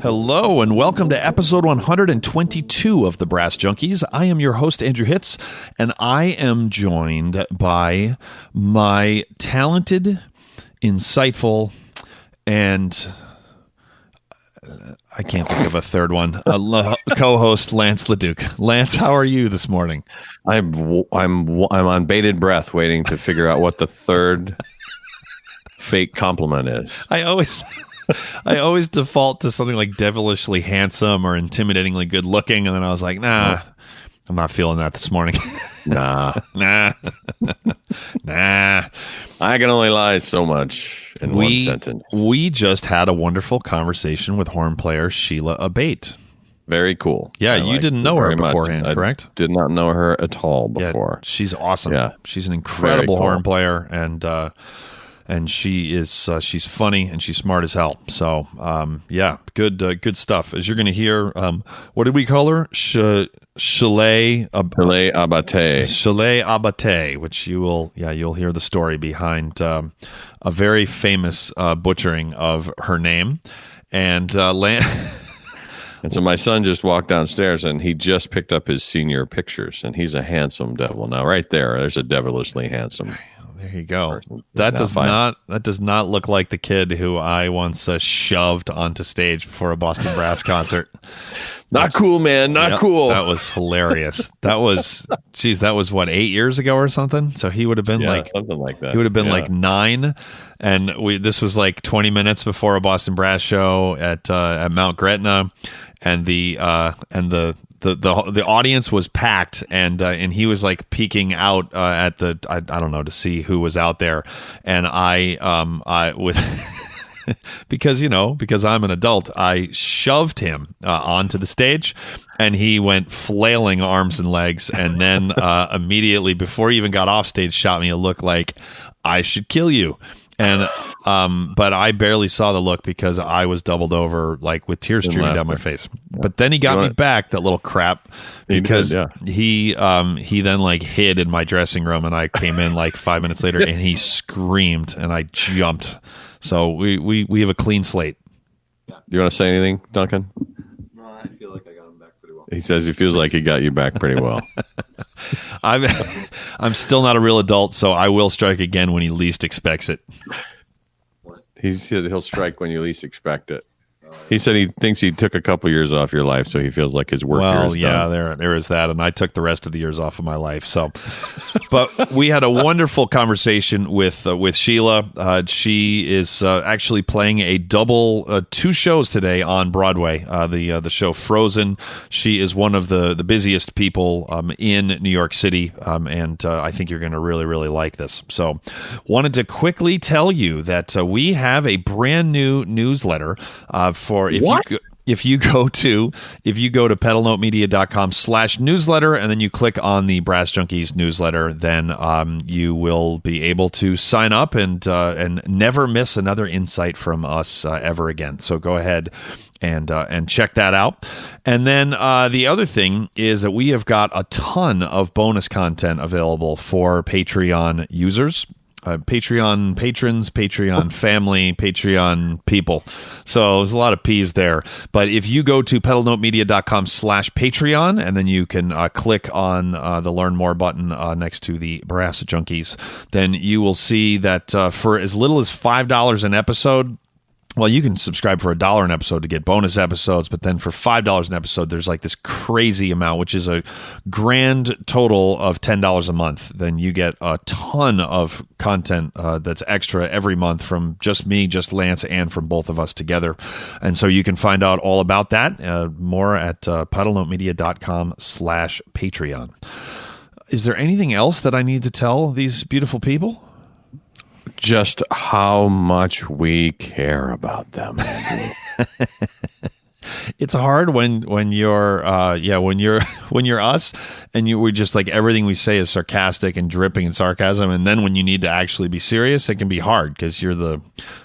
Hello and welcome to episode 122 of the Brass Junkies. I am your host, Andrew Hitz, and I am joined by my talented, insightful, and I can't think of a third one, co-host Lance LaDuke. Lance, how are you this morning? I'm on bated breath waiting to figure out what the third fake compliment is. I always default to something like devilishly handsome or intimidatingly good looking, and then I was like, nah, I'm not feeling that this morning. Nah. Nah. I can only lie so much in one sentence. We just had a wonderful conversation with horn player Shelagh Abate. Very cool. Yeah, you didn't know her beforehand, correct? I did not know her at all before. Yeah, she's awesome. Yeah. She's an incredible horn player, and she is she's funny and she's smart as hell. So yeah, good stuff. As you're going to hear, what did we call her? Shelagh Abate. Shelagh Abate, which you'll hear the story behind a very famous butchering of her name. And and so my son just walked downstairs and he just picked up his senior pictures, and he's a handsome devil. Now right there's a devilishly handsome. There you go. That does not look like the kid who I once shoved onto stage before a Boston Brass concert. Not cool, man. Not cool. That was hilarious. That was what, 8 years ago or something? So he would have been something like that. He would have been like 9, and this was like 20 minutes before a Boston Brass show at Mount Gretna, and the audience was packed, and he was like peeking out at the I don't know, to see who was out there, and I with because I'm an adult, I shoved him onto the stage, and he went flailing arms and legs, and then immediately before he even got off stage shot me a look like I should kill you. And but I barely saw the look because I was doubled over, like with tears streaming down my face. Yeah. But then he got me back, that little crap, because he then like hid in my dressing room, and I came in like 5 minutes later, and he screamed, and I jumped. So we have a clean slate. Do you want to say anything, Duncan? No, I feel like I got him back pretty well. He says he feels like he got you back pretty well. I'm still not a real adult, so I will strike again when he least expects it. He'll strike when you least expect it. He said he thinks he took a couple years off your life, so he feels like his work here is done. There is that, and I took the rest of the years off of my life. So, but we had a wonderful conversation with Shelagh. She is actually playing a double 2 shows today on Broadway. The show Frozen. She is one of the busiest people in New York City, and I think you're going to really, really like this. So, wanted to quickly tell you that we have a brand new newsletter. If you go to pedalnotemedia.com/newsletter, and then you click on the Brass Junkies newsletter, then you will be able to sign up and never miss another insight from us ever again. So go ahead and check that out. And then the other thing is that we have got a ton of bonus content available for Patreon users. Patreon patrons, Patreon family, Patreon people. So there's a lot of P's there. But if you go to pedalnotemedia.com/Patreon, and then you can click on the Learn More button next to the Brass Junkies, then you will see that for as little as $5 an episode, well, you can subscribe for $1 an episode to get bonus episodes, but then for $5 an episode, there's like this crazy amount, which is a grand total of $10 a month. Then you get a ton of content that's extra every month from just me, just Lance, and from both of us together. And so you can find out all about that more at pedalnotemedia.com/Patreon. Is there anything else that I need to tell these beautiful people? Just how much we care about them. It's hard when you're when you're us and we're just like everything we say is sarcastic and dripping in sarcasm, and then when you need to actually be serious, it can be hard because you're the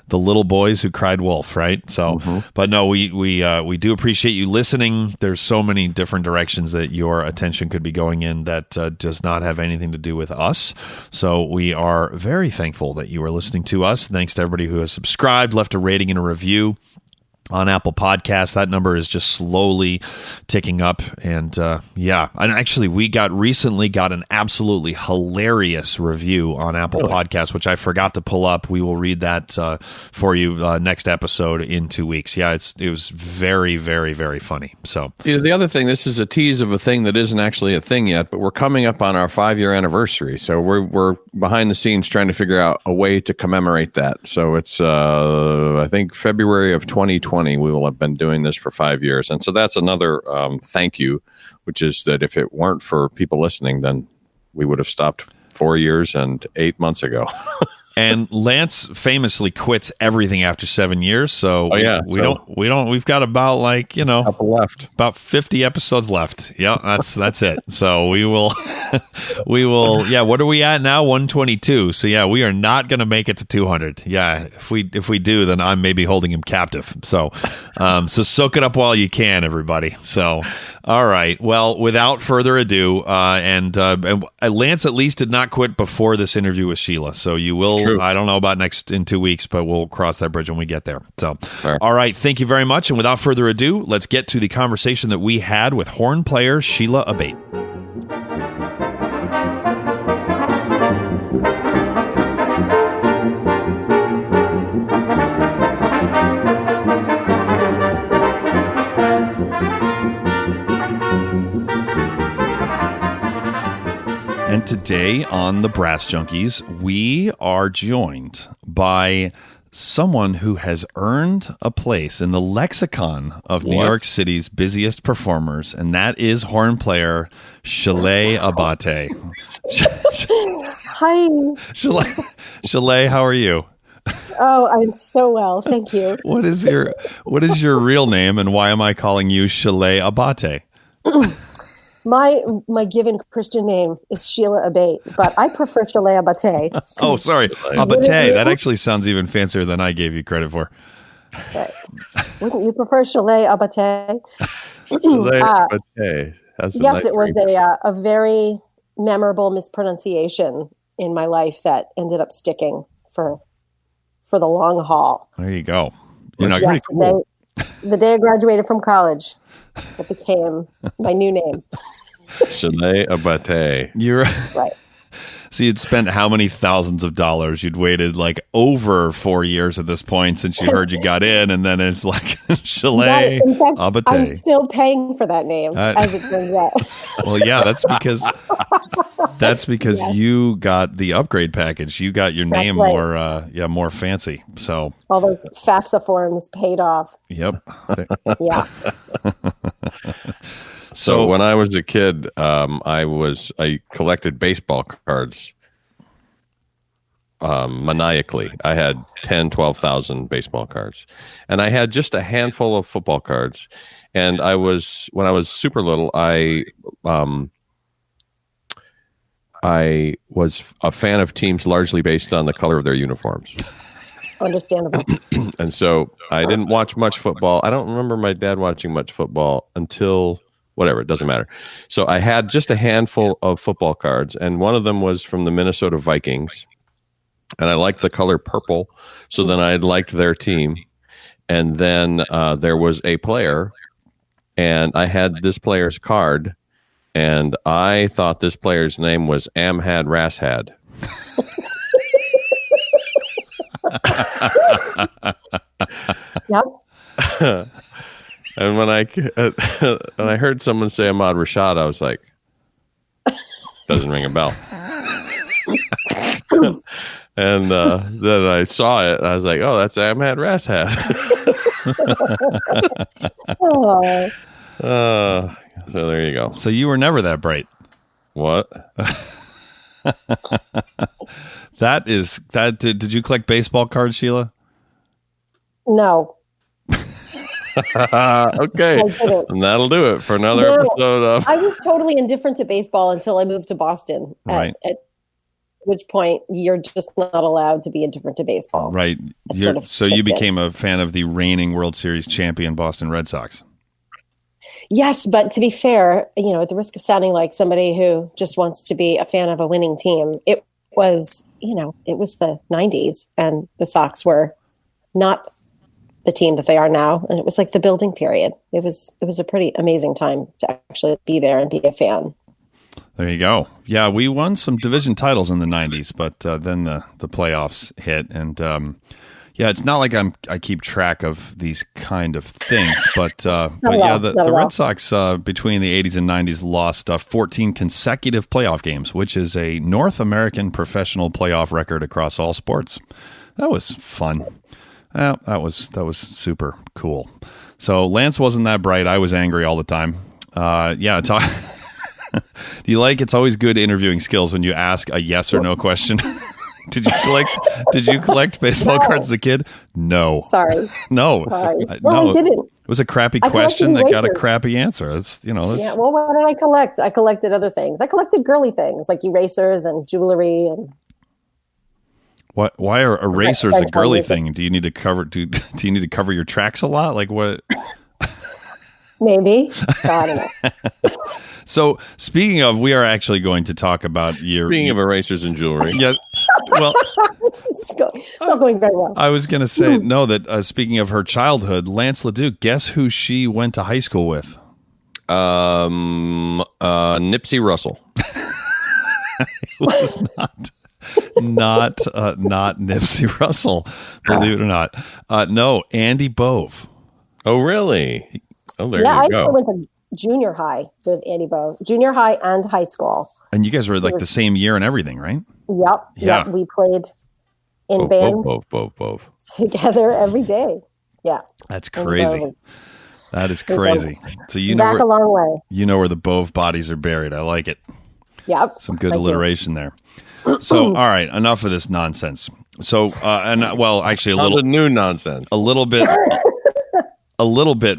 little boys who cried wolf, right? So, but no, we do appreciate you listening. There's so many different directions that your attention could be going in that does not have anything to do with us. So we are very thankful that you are listening to us. Thanks to everybody who has subscribed, left a rating and a review on Apple Podcasts. That number is just slowly ticking up. And and actually we recently got an absolutely hilarious review on Apple Podcasts, which I forgot to pull up. We will read that for you next episode in 2 weeks. Yeah, it was very, very, very funny. So the other thing, this is a tease of a thing that isn't actually a thing yet, but we're coming up on our 5-year anniversary. So we're behind the scenes trying to figure out a way to commemorate that. So it's I think February of 2020. We will have been doing this for 5 years. And so that's another thank you, which is that if it weren't for people listening, then we would have stopped 4 years and 8 months ago. And Lance famously quits everything after 7 years. So we've got about couple left, about 50 episodes left. Yeah, that's it. So we will. Yeah. What are we at now? 122. So yeah, we are not going to make it to 200. Yeah. If we do, then I'm maybe holding him captive. So, so soak it up while you can, everybody. So, all right. Well, without further ado, and Lance at least did not quit before this interview with Sheila. So you will. I don't know about in 2 weeks, but we'll cross that bridge when we get there. So, all right. Thank you very much. And without further ado, let's get to the conversation that we had with horn player Shelagh Abate. And today on the Brass Junkies, we are joined by someone who has earned a place in the lexicon of New York City's busiest performers, and that is horn player Shelagh Abate. Hi. Shelagh, how are you? Oh, I'm so well, thank you. What is your real name, and why am I calling you Shelagh Abate? My given Christian name is Shelagh Abate, but I prefer Shelagh Abate. Oh, sorry. Abate. That actually sounds even fancier than I gave you credit for. Right. Wouldn't you prefer Shelagh Abate? Shelagh Abate. Yes, it was a very memorable mispronunciation in my life that ended up sticking for the long haul. There you go. Pretty cool. The day I graduated from college, it became my new name. Shelagh Abate. You're right. So you'd spent how many thousands of dollars? You'd waited like over 4 years at this point since you heard you got in, and then it's like Shelagh Abate. I'm still paying for that name, as it turns out. Well, yeah, that's because you got the upgrade package. You got your name more fancy. So all those FAFSA forms paid off. Yep. Yeah. So when I was a kid, I collected baseball cards maniacally. I had 12,000 baseball cards, and I had just a handful of football cards. And when I was super little, I was a fan of teams largely based on the color of their uniforms. Understandable. And so I didn't watch much football. I don't remember my dad watching much football until whatever, it doesn't matter. So I had just a handful of football cards, and one of them was from the Minnesota Vikings, and I liked the color purple, so then I liked their team. And then there was a player, and I had this player's card, and I thought this player's name was Amhad Rasshad. Yep. And when I heard someone say Ahmad Rashad, I was like, doesn't ring a bell. And then I saw it, and I was like, oh, that's Ahmad Rasshad. So there you go. So you were never that bright. What? Did you collect baseball cards, Sheila? No. Okay, and that'll do it for another episode of. I was totally indifferent to baseball until I moved to Boston. Right. At which point you're just not allowed to be indifferent to baseball. Right. So you became a fan of the reigning World Series champion Boston Red Sox. Yes, but to be fair, at the risk of sounding like somebody who just wants to be a fan of a winning team, it was the 90s, and the Sox were not the team that they are now, and it was like the building period. It was a pretty amazing time to actually be there and be a fan. There you go. Yeah, we won some division titles in the 90s, but then the playoffs hit, and it's not like I keep track of these kind of things, but the Red Sox between the 80s and 90s lost 14 consecutive playoff games, which is a North American professional playoff record across all sports. That was fun. That was super cool. So Lance wasn't that bright. I was angry all the time. Do you like? It's always good interviewing skills when you ask a yes or no question. Did you collect baseball cards as a kid? No. Sorry. No. Sorry. No. I didn't. It was a crappy question that got a crappy answer. Yeah. Well, what did I collect? I collected other things. I collected girly things like erasers and jewelry and. What? Why are erasers a girly thing? Do you need to cover? Do you need to cover your tracks a lot? Like what? Maybe. I don't know. So, speaking of, we are actually going to talk about your. Speaking of erasers and jewelry. Yeah. Well, it's not going very well. I was going to say, speaking of her childhood, Lance LaDuke, guess who she went to high school with? Nipsey Russell. It was not Nipsey Russell, believe it or not. No, Andy Bove. Oh, really? Oh, there you go. I went to junior high with Andy Bove, junior high and high school. And you guys were like the same year and everything, right? Yep. Yeah. Yep. We played in bands together every day. Yeah. That's crazy. That is crazy. So back a long way. You know where the Bove bodies are buried. I like it. Yep. Some good alliteration there. So, all right, enough of this nonsense. So, actually, the new nonsense. A little bit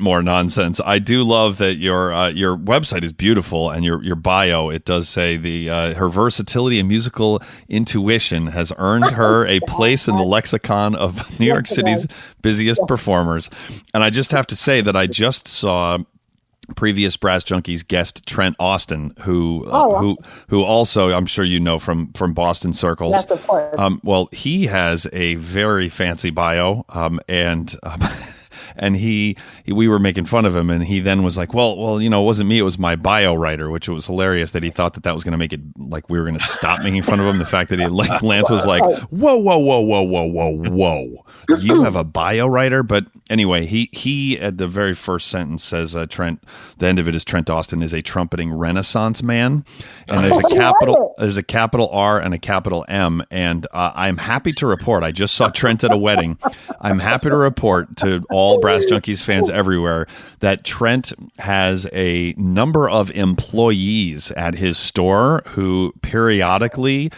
more nonsense. I do love that your website is beautiful, and your bio, it does say her versatility and musical intuition has earned her a place in the lexicon of New York City's busiest performers. And I just have to say that I just saw previous Brass Junkies guest Trent Austin, who also I'm sure you know from Boston circles. Yes, of course. He has a very fancy bio, and we were making fun of him, and he then was like, it wasn't me, it was my bio writer, which was hilarious that he thought that was going to make it like we were going to stop making fun of him. The fact that Lance was like, whoa, you have a bio writer? But anyway, he at the very first sentence says Trent, the end of it is Trent Austin is a trumpeting Renaissance man, and there's a capital R and a capital M, and I'm happy to report, I just saw Trent at a wedding. I'm happy to report to all Brass Junkies fans everywhere that Trent has a number of employees at his store who periodically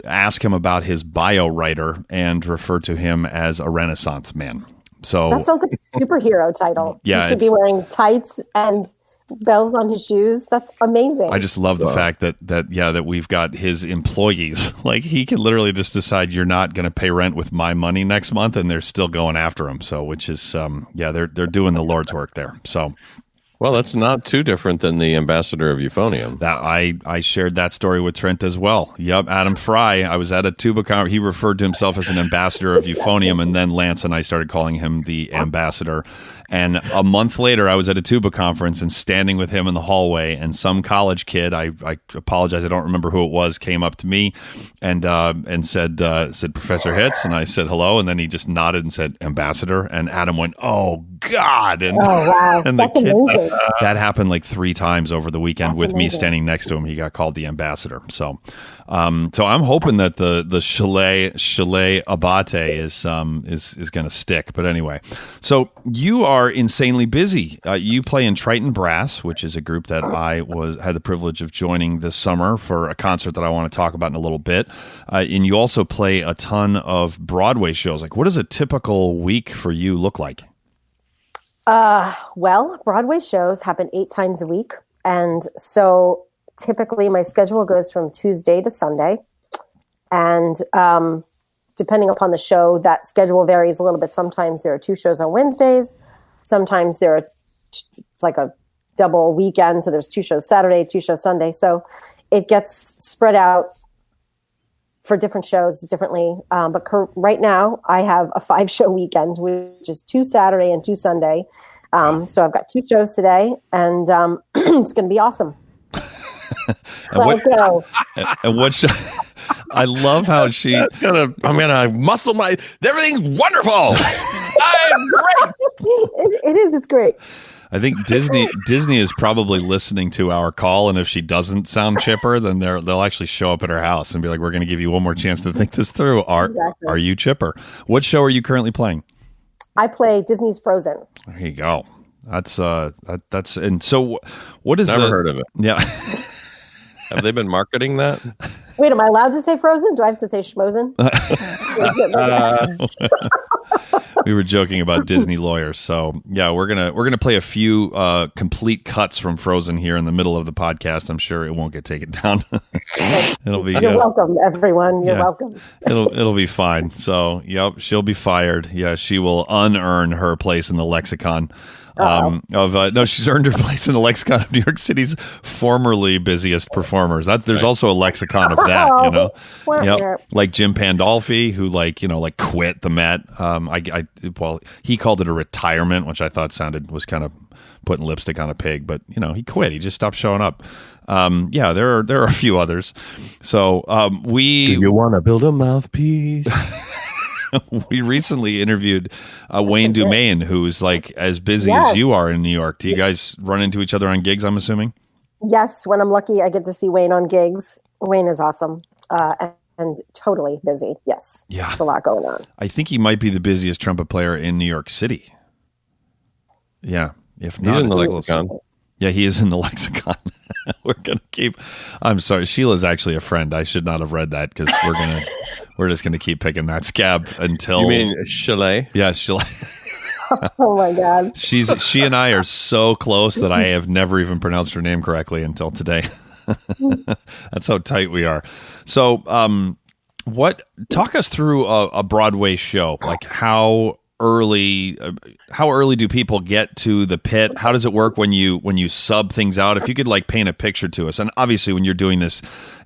ask him about his bio writer and refer to him as a Renaissance man. So that sounds like a superhero title. Yeah, he should be wearing tights and bells on his shoes. That's amazing. I just love the fact that we've got his employees. Like, he can literally just decide you're not going to pay rent with my money next month, and they're still going after him. So, which is they're doing the Lord's work there. So. Well, that's not too different than the ambassador of euphonium. That I shared that story with Trent as well. Yep, Adam Fry. I was at a tuba conference. He referred to himself as an ambassador of euphonium, and then Lance and I started calling him the ambassador. And a month later, I was at a tuba conference and standing with him in the hallway, and some college kid, I apologize, I don't remember who it was, came up to me and said Professor Hitz, and I said hello, and then he just nodded and said ambassador, and Adam went, oh God, and wow, and the kid amazing. That happened like 3 times over the weekend with me standing next to him. He got called the ambassador. So I'm hoping that the Shelagh Abate is going to stick. But anyway, so you are insanely busy. You play in Triton Brass, which is a group that I had the privilege of joining this summer for a concert that I want to talk about in a little bit. And you also play a ton of Broadway shows. Like, what does a typical week for you look like? Well, Broadway shows happen 8 times a week. And so typically my schedule goes from Tuesday to Sunday. And depending upon the show, that schedule varies a little bit. Sometimes there are 2 shows on Wednesdays. Sometimes it's like a double weekend. So there's 2 shows Saturday, 2 shows Sunday. So it gets spread out for different shows differently. But right now I have a 5-show weekend, which is 2 Saturday and 2 Sunday. So I've got 2 shows today, and it's going to be awesome. And what show? I love how I'm gonna muscle everything's wonderful. I'm great. It is. It's great. I think Disney is probably listening to our call, and if she doesn't sound chipper, then they'll actually show up at her house and be like, "We're going to give you one more chance to think this through. Are you chipper?" What show are you currently playing? I play Disney's Frozen. There you go. That's and so what is never heard of it? Yeah. Have they been marketing that? Wait, am I allowed to say Frozen? Do I have to say Schmozen? We were joking about Disney lawyers, so yeah, we're gonna play a few complete cuts from Frozen here in the middle of the podcast. I'm sure it won't get taken down. It'll be. You're welcome, everyone. You're welcome. It'll be fine. So, yep, she'll be fired. Yeah, she will unearn her place in the lexicon. She's earned her place in the lexicon of New York City's formerly busiest performers. There's also a lexicon of that, you know. Yep. Like Jim Pandolfi, who quit the Met. He called it a retirement, which I thought was kind of putting lipstick on a pig, but he quit. He just stopped showing up. There are a few others. So do you want to build a mouthpiece? We recently interviewed Wayne Dumaine, who's like as busy as you are in New York. Do you guys run into each other on gigs, I'm assuming? Yes. When I'm lucky, I get to see Wayne on gigs. Wayne is awesome and totally busy. Yes. Yeah. There's a lot going on. I think he might be the busiest trumpet player in New York City. Yeah. If not, he's in the lexicon. Yeah, he is in the lexicon. We're gonna keep. I'm sorry, Sheila's actually a friend. I should not have read that because we're just gonna keep picking that scab until. You mean Shelagh? Yeah, Shelagh. Oh my God. She and I are so close that I have never even pronounced her name correctly until today. That's how tight we are. So, talk us through a Broadway show. Like how early do people get to the pit? How does it work when you sub things out? If you could paint a picture to us. And obviously when you're doing this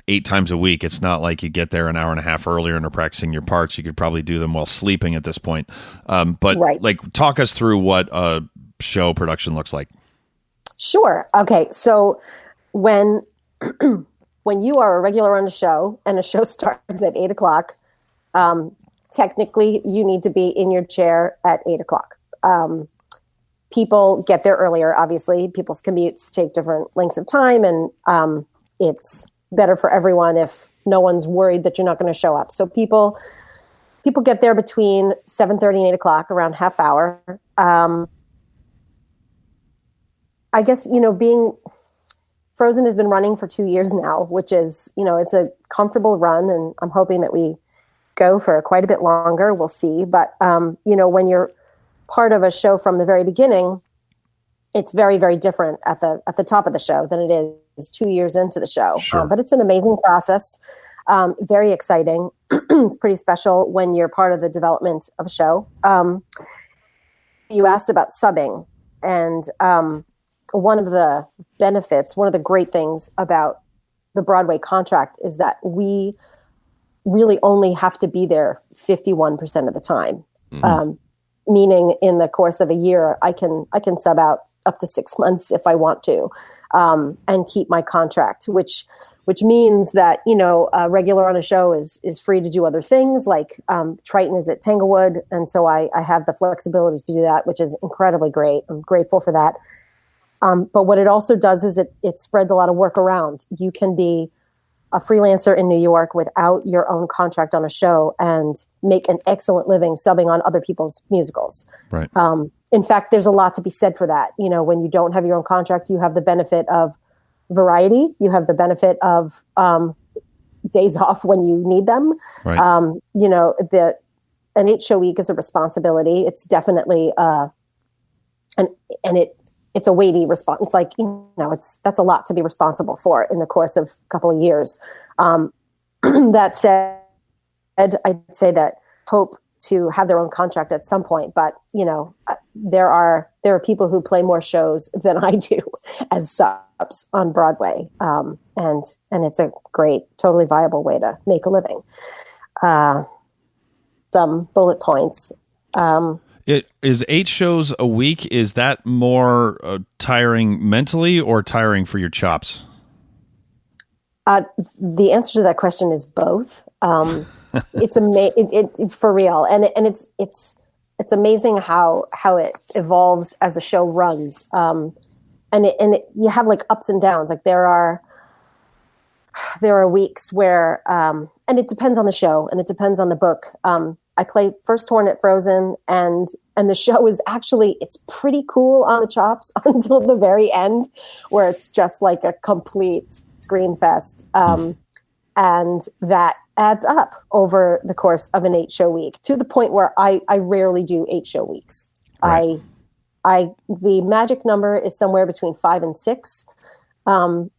8 times a week, it's not like you get there an hour and a half earlier and are practicing your parts. You could probably do them while sleeping at this point. But right. Talk us through what a show production looks like. Sure. Okay. So when you are a regular on a show and a show starts at 8:00, technically, you need to be in your chair at 8:00. People get there earlier, obviously. People's commutes take different lengths of time, and it's better for everyone if no one's worried that you're not going to show up. So people get there between 7:30 and 8:00, around half hour. I guess, being Frozen has been running for 2 years now, which is, it's a comfortable run, and I'm hoping that we go for quite a bit longer. We'll see. But, when you're part of a show from the very beginning, it's very, very different at the top of the show than it is 2 years into the show. Sure. But it's an amazing process. Very exciting. It's pretty special when you're part of the development of a show. You asked about subbing, and one of the benefits, one of the great things about the Broadway contract is that we really only have to be there 51% of the time. Mm-hmm. Meaning in the course of a year, I can sub out up to 6 months if I want to, and keep my contract, which means that, a regular on a show is free to do other things, like Triton is at Tanglewood. And so I have the flexibility to do that, which is incredibly great. I'm grateful for that. But what it also does is it spreads a lot of work around. You can be a freelancer in New York without your own contract on a show and make an excellent living subbing on other people's musicals. Right. In fact, there's a lot to be said for that. When you don't have your own contract, you have the benefit of variety. You have the benefit of days off when you need them. Right. An 8-show week is a responsibility. It's definitely and it's a weighty response. It's like, that's a lot to be responsible for in the course of a couple of years. That said, I'd say that hope to have their own contract at some point, but there are people who play more shows than I do as subs on Broadway. And it's a great, totally viable way to make a living. Some bullet points. It is 8 shows a week. Is that more tiring mentally or tiring for your chops? The answer to that question is both. It's for real, and it's amazing how it evolves as a show runs. You have like ups and downs. Like there are weeks where, and it depends on the show and it depends on the book. I play first horn at Frozen, and the show is actually, it's pretty cool on the chops until the very end, where it's just like a complete scream fest. And that adds up over the course of an 8-show week, to the point where I rarely do 8-show weeks. Right. The magic number is somewhere between 5 and 6. And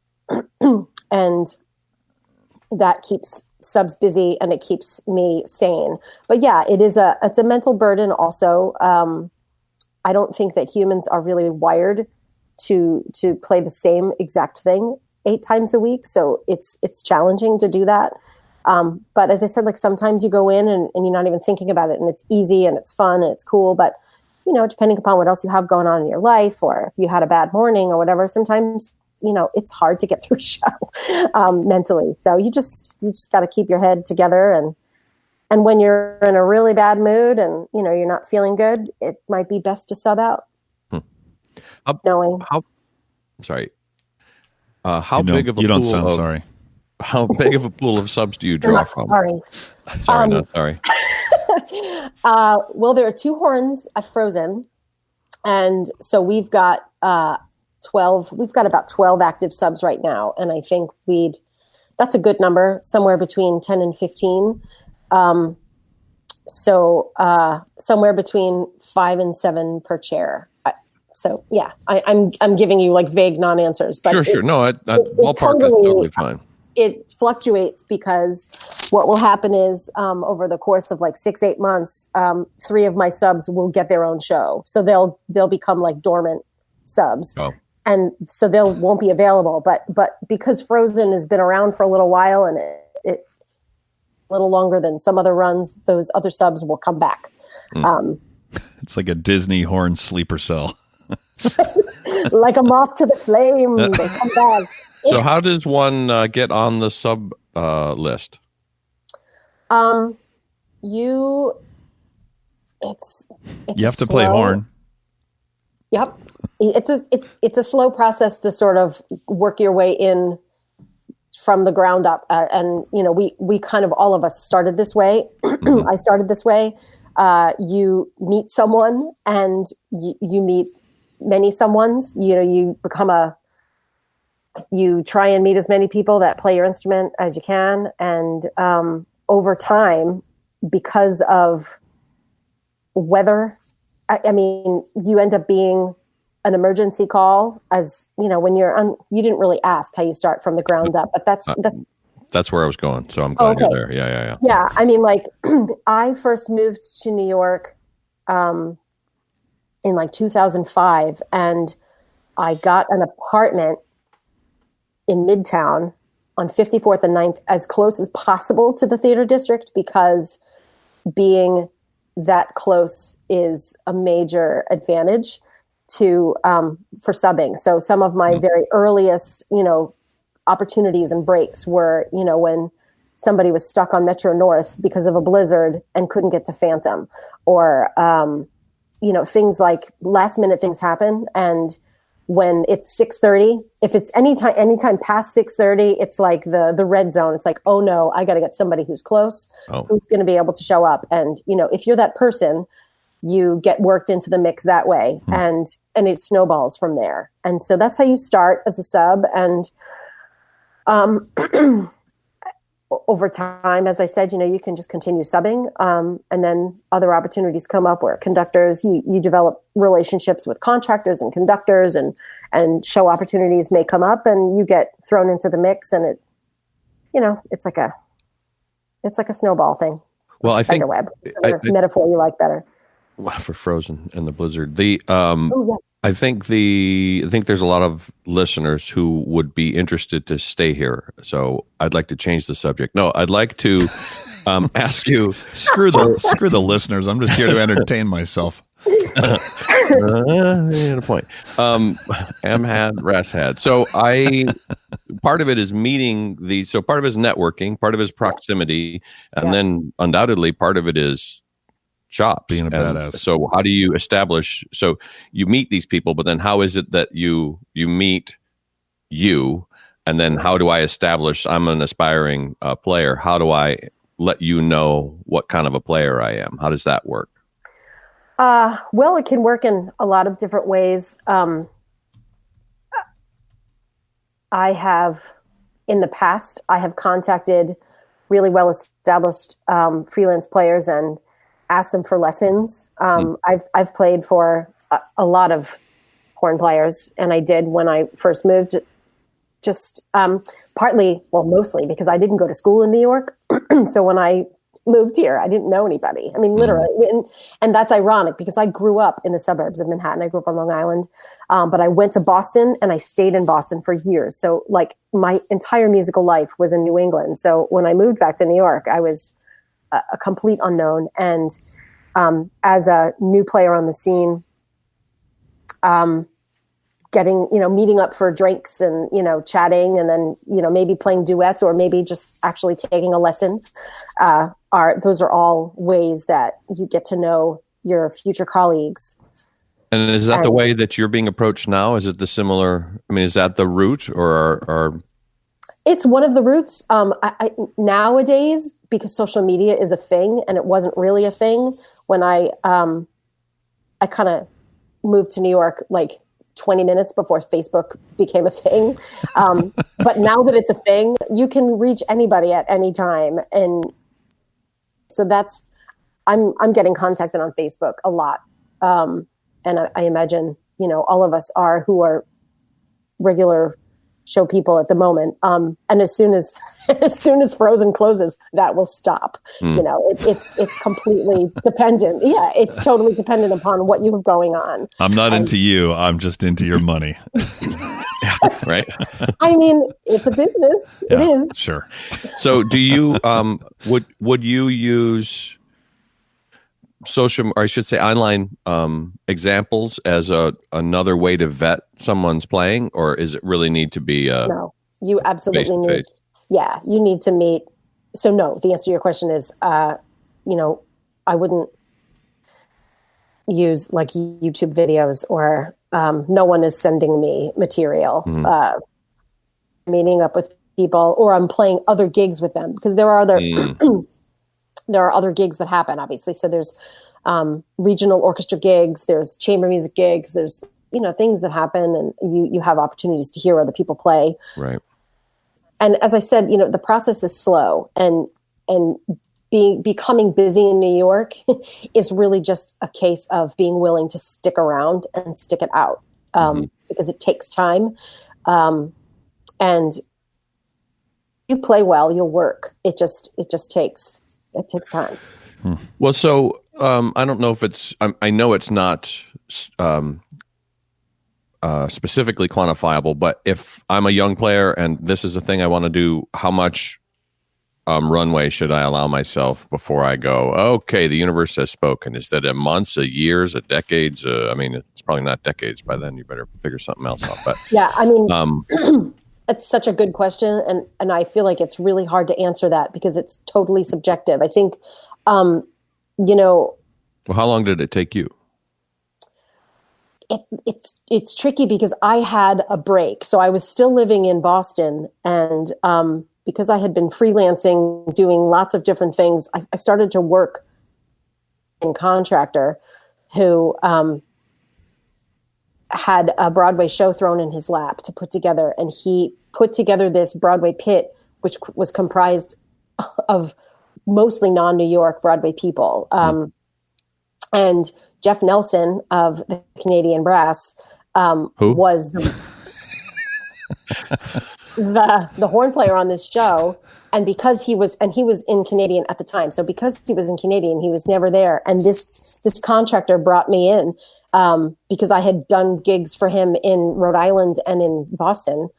that keeps subs busy and it keeps me sane. But yeah, it's a mental burden also. I don't think that humans are really wired to play the same exact thing 8 times a week. So it's challenging to do that. But as I said, like sometimes you go in and you're not even thinking about it, and it's easy and it's fun and it's cool. But, depending upon what else you have going on in your life, or if you had a bad morning or whatever, sometimes, it's hard to get through a show mentally. So you just got to keep your head together. And when you're in a really bad mood and, you're not feeling good, it might be best to sub out. How big of a you don't pool sound of, sorry. How big of a pool of subs do you draw from? Sorry. Sorry, not sorry. Well, there are 2 horns at Frozen. And so we've got 12. We've got about 12 active subs right now. And I think that's a good number, somewhere between 10 and 15. So somewhere between 5 and 7 per chair. So yeah, I'm giving you like vague non-answers, but sure. No, ballpark is totally fine. It fluctuates because what will happen is over the course of like 6-8 months, 3 of my subs will get their own show, so they'll become like dormant subs, and so they won't be available. But because Frozen has been around for a little while and it a little longer than some other runs, those other subs will come back. It's like a Disney horn sleeper cell. Like a moth to the flame, they come back. So how does one get on the sub list? You have to play horn. Yep. It's a slow process to sort of work your way in from the ground up. And we kind of, all of us started this way. I started this way. You meet someone and you meet many someones. You become you try and meet as many people that play your instrument as you can. And over time, because of weather, I mean, you end up being an emergency call, as when you didn't really ask how you start from the ground up, but that's where I was going. So I'm glad you're there. Yeah. Yeah. I mean, like I first moved to New York in like 2005, and I got an apartment in Midtown on 54th and 9th, as close as possible to the theater district, because being that close is a major advantage for subbing. So some of my very earliest, opportunities and breaks were, when somebody was stuck on Metro North because of a blizzard and couldn't get to Phantom, or, things like last minute things happen. And when it's 6:30, if it's anytime past 6:30, it's like the red zone. It's like, oh no, I got to get somebody who's close, who's going to be able to show up. And, if you're that person, you get worked into the mix that way, and it snowballs from there. And so that's how you start as a sub. And over time, as I said, you can just continue subbing. And then other opportunities come up where conductors, you develop relationships with contractors and conductors, and show opportunities may come up and you get thrown into the mix, and it's like a snowball thing. Well, I think web, metaphor you like better. For Frozen and the Blizzard. I think there's a lot of listeners who would be interested to stay here. So I'd like to change the subject. No, I'd like to ask you. Screw the listeners. I'm just here to entertain myself. A point. Am had, Ras had. So part of it is meeting so part of it is networking, part of it is proximity, and then undoubtedly part of it is chops. Being a badass. So how do you establish, so you meet these people, but then how is it that you meet you, and then how do I establish I'm an aspiring player? How do I let you know what kind of a player I am? How does that work? Well, it can work in a lot of different ways. In the past, I have contacted really well-established freelance players and asked them for lessons. I've played for a lot of horn players, and I did when I first moved, just mostly because I didn't go to school in New York. So when I moved here, I didn't know anybody. I mean, literally. And that's ironic because I grew up in the suburbs of Manhattan. I grew up on Long Island. But I went to Boston and I stayed in Boston for years. So like my entire musical life was in New England. So when I moved back to New York, I was a complete unknown. And as a new player on the scene, meeting up for drinks and, chatting, and then, maybe playing duets or maybe just actually taking a lesson. Those are all ways that you get to know your future colleagues. And is that the way that you're being approached now? Is it the similar, is that the route or It's one of the routes. Nowadays, because social media is a thing and it wasn't really a thing when I kind of moved to New York, like 20 minutes before Facebook became a thing. But now that it's a thing, you can reach anybody at any time. And so I'm getting contacted on Facebook a lot. And I imagine, all of us who are regular show people at the moment. And as soon as Frozen closes, that will stop. It's completely dependent. Yeah, it's totally dependent upon what you have going on. I'm not into you. I'm just into your money. Right. I mean, it's a business. Yeah, it is. Sure. So do you, would you use social, or I should say online examples as another way to vet someone's playing, or is it really need to be no, you absolutely need face-to-face? Yeah, you need to meet. So no, the answer to your question is I wouldn't use like YouTube videos, or no one is sending me material. Meeting up with people, or I'm playing other gigs with them, because there are other there are other gigs that happen, obviously. So there's regional orchestra gigs, there's chamber music gigs, there's, things that happen, and you have opportunities to hear other people play. Right. And as I said, the process is slow, and becoming busy in New York is really just a case of being willing to stick around and stick it out, because it takes time. And you play well, you'll work. It just takes time. Well, so I don't know if it's, I know it's not specifically quantifiable, but if I'm a young player and this is a thing I want to do, how much runway should I allow myself before I go, okay, the universe has spoken? Is that a months, a years, a decades? It's probably not decades by then. You better figure something else out. But yeah, it's such a good question, and I feel like it's really hard to answer that because it's totally subjective. I think, well, how long did it take you? It's tricky because I had a break, so I was still living in Boston, and because I had been freelancing, doing lots of different things, I started to work in contractor who had a Broadway show thrown in his lap to put together. And he put together this Broadway pit, which was comprised of mostly non-New York Broadway people. And Jeff Nelson of the Canadian Brass was the horn player on this show. And because he was in Canadian at the time. So because he was in Canadian, he was never there. And this contractor brought me in because I had done gigs for him in Rhode Island and in Boston.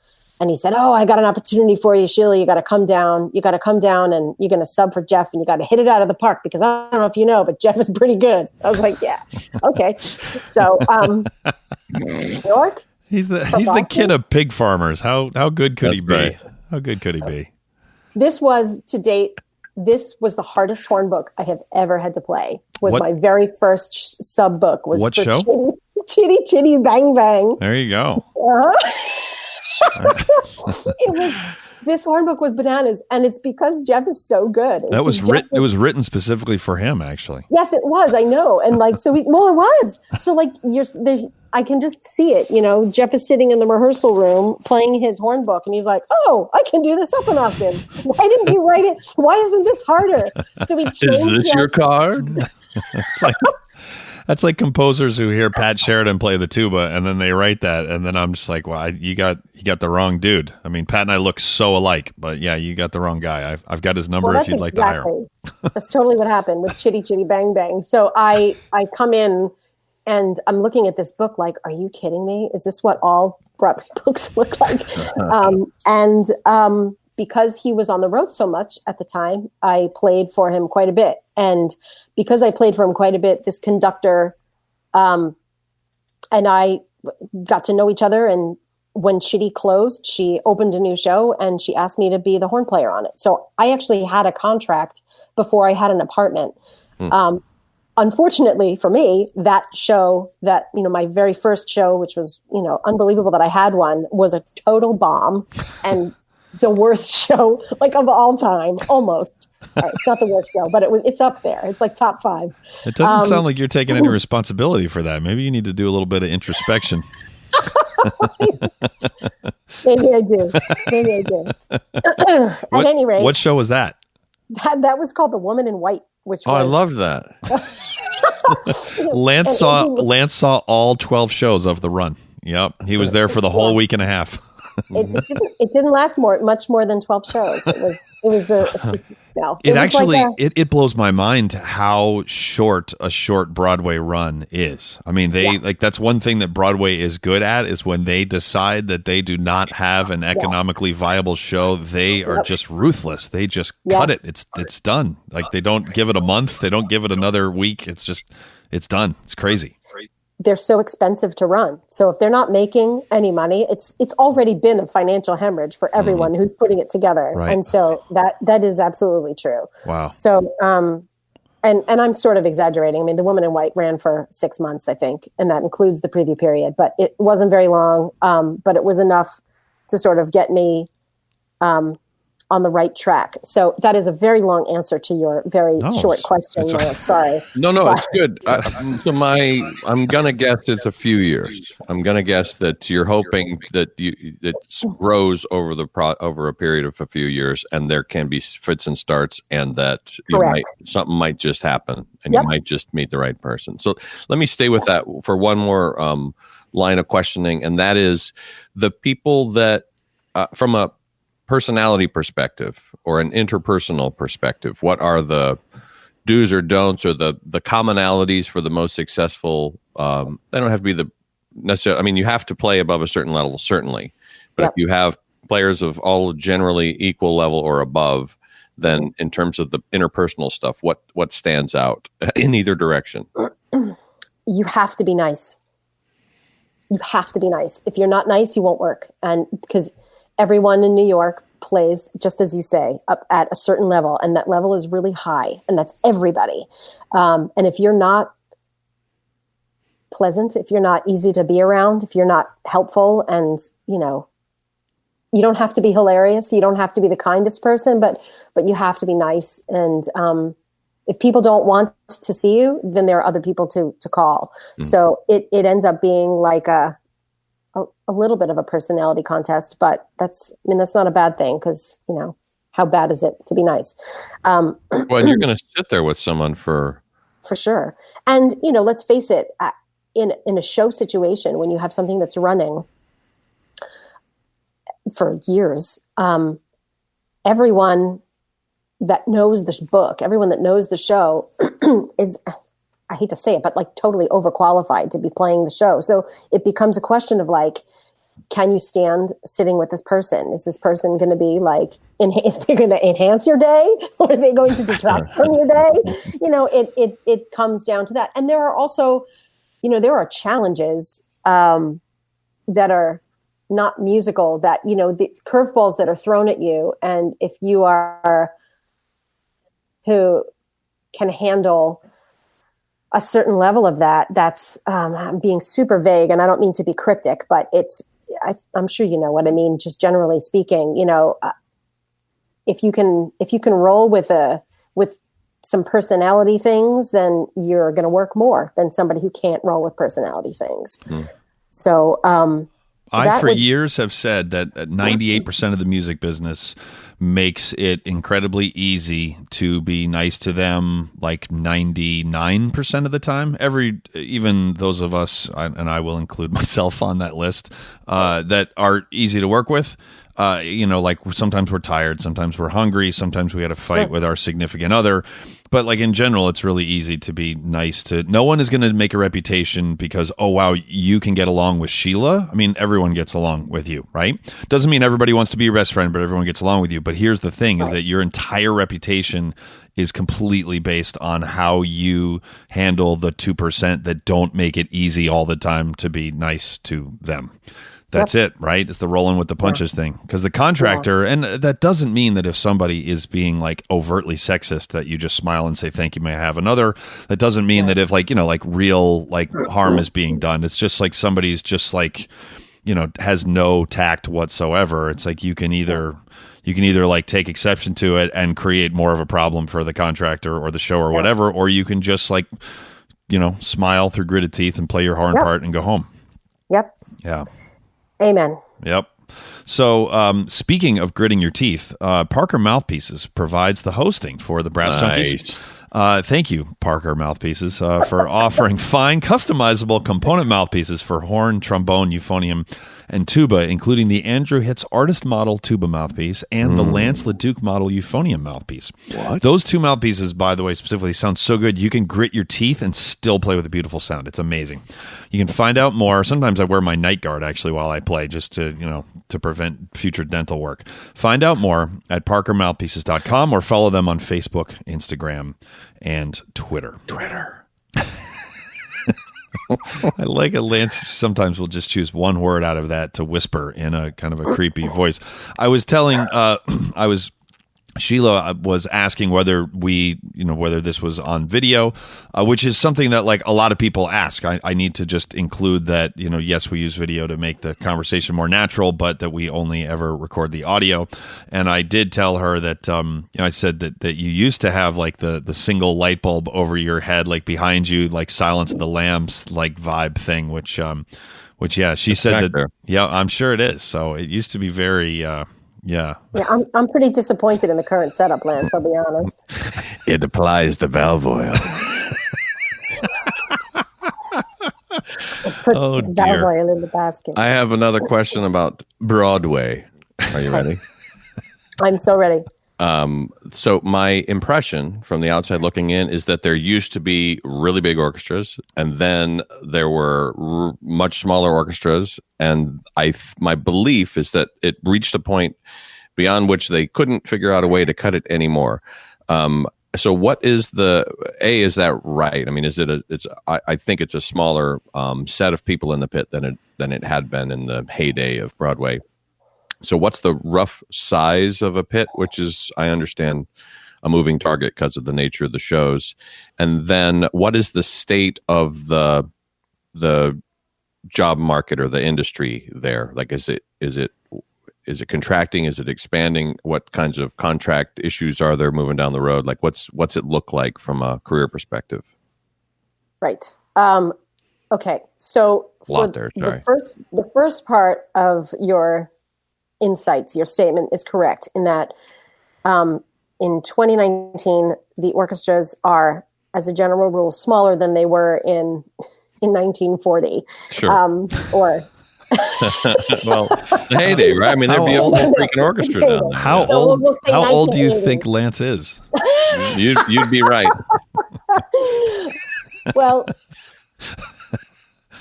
And he said, "Oh, I got an opportunity for you, Sheila. You got to come down. You got to come down and you're going to sub for Jeff and you got to hit it out of the park because I don't know if you know, but Jeff is pretty good." I was like, "Yeah, okay." So, New York. He's the kid of pig farmers. How good could he be? Right. How good could he be? This was to date. This was the hardest horn book I have ever had to play. My very first sub book was what for show? Chitty Chitty Bang Bang. There you go. This horn book was bananas, and it's because Jeff is so good. It was written specifically for him, actually. Yes, it was. I know, and it was. So I can just see it. You know, Jeff is sitting in the rehearsal room playing his horn book, and he's like, "Oh, I can do this up an octave. Why didn't you write it? Why isn't this harder? Do we change Is this your card?" That's like composers who hear Pat Sheridan play the tuba and then they write that, and then I'm just like, "Well, you got the wrong dude." I mean, Pat and I look so alike, but yeah, you got the wrong guy. I've got his number if you'd like to hire him. That's totally what happened with Chitty Chitty Bang Bang. So I come in and I'm looking at this book like, "Are you kidding me? Is this what all Broadway books look like?" Because he was on the road so much at the time, I played for him quite a bit. And because I played for him quite a bit, this conductor and I got to know each other. And when Chitty closed, she opened a new show and she asked me to be the horn player on it. So I actually had a contract before I had an apartment. Unfortunately for me, that show, my very first show, which was, unbelievable that I had one, was a total bomb and the worst show of all time, almost. It's not the worst show, but it's up there. It's like top 5. It doesn't sound like you're taking any responsibility for that. Maybe you need to do a little bit of introspection. Maybe I do. At any rate. What show was that? That was called The Woman in White. I love that. Lance saw all 12 shows of the run. Yep. He was there for the whole week and a half. It didn't last much more than 12 shows. It blows my mind how short a short Broadway run is. I mean, that's one thing that Broadway is good at is when they decide that they do not have an economically viable show, they are just ruthless. They just cut it. It's done. Like they don't give it a month. They don't give it another week. It's done. It's crazy. They're so expensive to run. So if they're not making any money, it's already been a financial hemorrhage for everyone who's putting it together. Right. And so that is absolutely true. Wow. So, and I'm sort of exaggerating. I mean, The Woman in White ran for 6 months, I think, and that includes the preview period, but it wasn't very long. But it was enough to sort of get me, on the right track. So that is a very long answer to your very short question. Lance. Sorry. No, it's good. I'm going to guess it's a few years. I'm going to guess that you're hoping that it grows over a period of a few years and there can be fits and starts and that something might just happen and you might just meet the right person. So let me stay with that for one more line of questioning. And that is the people that from a personality perspective or an interpersonal perspective, what are the do's or don'ts or the commonalities for the most successful? They don't have to be the necessarily. I mean, you have to play above a certain level, certainly. But if you have players of all generally equal level or above, then in terms of the interpersonal stuff, what stands out in either direction? You have to be nice. You have to be nice. If you're not nice, you won't work. And because everyone in New York plays, just as you say, up at a certain level, and that level is really high, and that's everybody. And if you're not pleasant, if you're not easy to be around, if you're not helpful, and you don't have to be hilarious, you don't have to be the kindest person, but you have to be nice. And if people don't want to see you, then there are other people to call. So it ends up being like a little bit of a personality contest, but that's not a bad thing because, how bad is it to be nice? Well, and you're going to sit there with someone for sure. And, let's face it, in a show situation, when you have something that's running for years, everyone that knows the book, everyone that knows the show is, I hate to say it, but like totally overqualified to be playing the show. So it becomes a question of like, can you stand sitting with this person? Is this person going to be like, is they going to enhance your day, or are they going to detract from your day? It comes down to that. And there are also, there are challenges that are not musical, that, the curveballs that are thrown at you. And if you are who can handle a certain level of that, that's I'm being super vague, and I don't mean to be cryptic, but I'm sure you know what I mean. Just generally speaking, if you can roll with some personality things, then you're going to work more than somebody who can't roll with personality things. So I for years have said that 98% of the music business makes it incredibly easy to be nice to them, like 99% of the time. Even those of us, and I will include myself on that list, that are easy to work with. Like sometimes we're tired, sometimes we're hungry, sometimes we had a fight with our significant other. But like in general, it's really easy to be nice to. No one is going to make a reputation because, oh, wow, you can get along with Sheila. I mean, everyone gets along with you, right? Doesn't mean everybody wants to be your best friend, but everyone gets along with you. But here's the thing is that your entire reputation is completely based on how you handle the 2% that don't make it easy all the time to be nice to them. That's it, right? It's the rolling with the punches thing. Because the contractor, and that doesn't mean that if somebody is being like overtly sexist that you just smile and say, thank you, may I have another? That doesn't mean that if like, like real like harm is being done. It's just like somebody's just like, has no tact whatsoever. It's like you can either like take exception to it and create more of a problem for the contractor or the show or whatever, or you can just like, smile through gritted teeth and play your horn part and go home. Yep. Yeah. Amen. Yep. So speaking of gritting your teeth, Parker Mouthpieces provides the hosting for the Brass Junkies. Thank you, Parker Mouthpieces, for offering fine, customizable component mouthpieces for horn, trombone, euphonium, and tuba, including the Andrew Hitz Artist Model tuba mouthpiece and the Lance LaDuke Model euphonium mouthpiece. What? Those two mouthpieces, by the way, specifically sound so good, you can grit your teeth and still play with a beautiful sound. It's amazing. You can find out more. Sometimes I wear my night guard, actually, while I play, just to, to prevent future dental work. Find out more at parkermouthpieces.com or follow them on Facebook, Instagram, and Twitter. I like it. Lance sometimes will just choose one word out of that to whisper in a kind of a creepy voice. I was telling, Sheila was asking whether whether this was on video, which is something that like a lot of people ask. I need to just include that, yes, we use video to make the conversation more natural, but that we only ever record the audio. And I did tell her that, I said that you used to have like the single light bulb over your head, like behind you, like Silence of the Lambs, like vibe thing, which yeah, she said that, there. Yeah, I'm sure it is. So it used to be very, Yeah, I'm pretty disappointed in the current setup, Lance, I'll be honest. It applies the valve oil. Put the valve oil in the basket. I have another question about Broadway. Are you ready? I'm so ready. So my impression from the outside looking in is that there used to be really big orchestras, and then there were much smaller orchestras, and my belief is that it reached a point beyond which they couldn't figure out a way to cut it anymore. So what is is that right? I mean, I think it's a smaller set of people in the pit than it had been in the heyday of Broadway. So what's the rough size of a pit, which is, I understand, a moving target because of the nature of the shows? And then what is the state of the job market or the industry there? Like, is it contracting? Is it expanding? What kinds of contract issues are there moving down the road? Like, what's it look like from a career perspective? Right. Okay. So the first part of your insights, your statement is correct in that In 2019, the orchestras are, as a general rule, smaller than they were in 1940. Sure. Or well, the heyday, right? I mean, there'd be a full freaking orchestra down there. How So we'll say How old do you 1980. think Lance is? You'd be right. Well,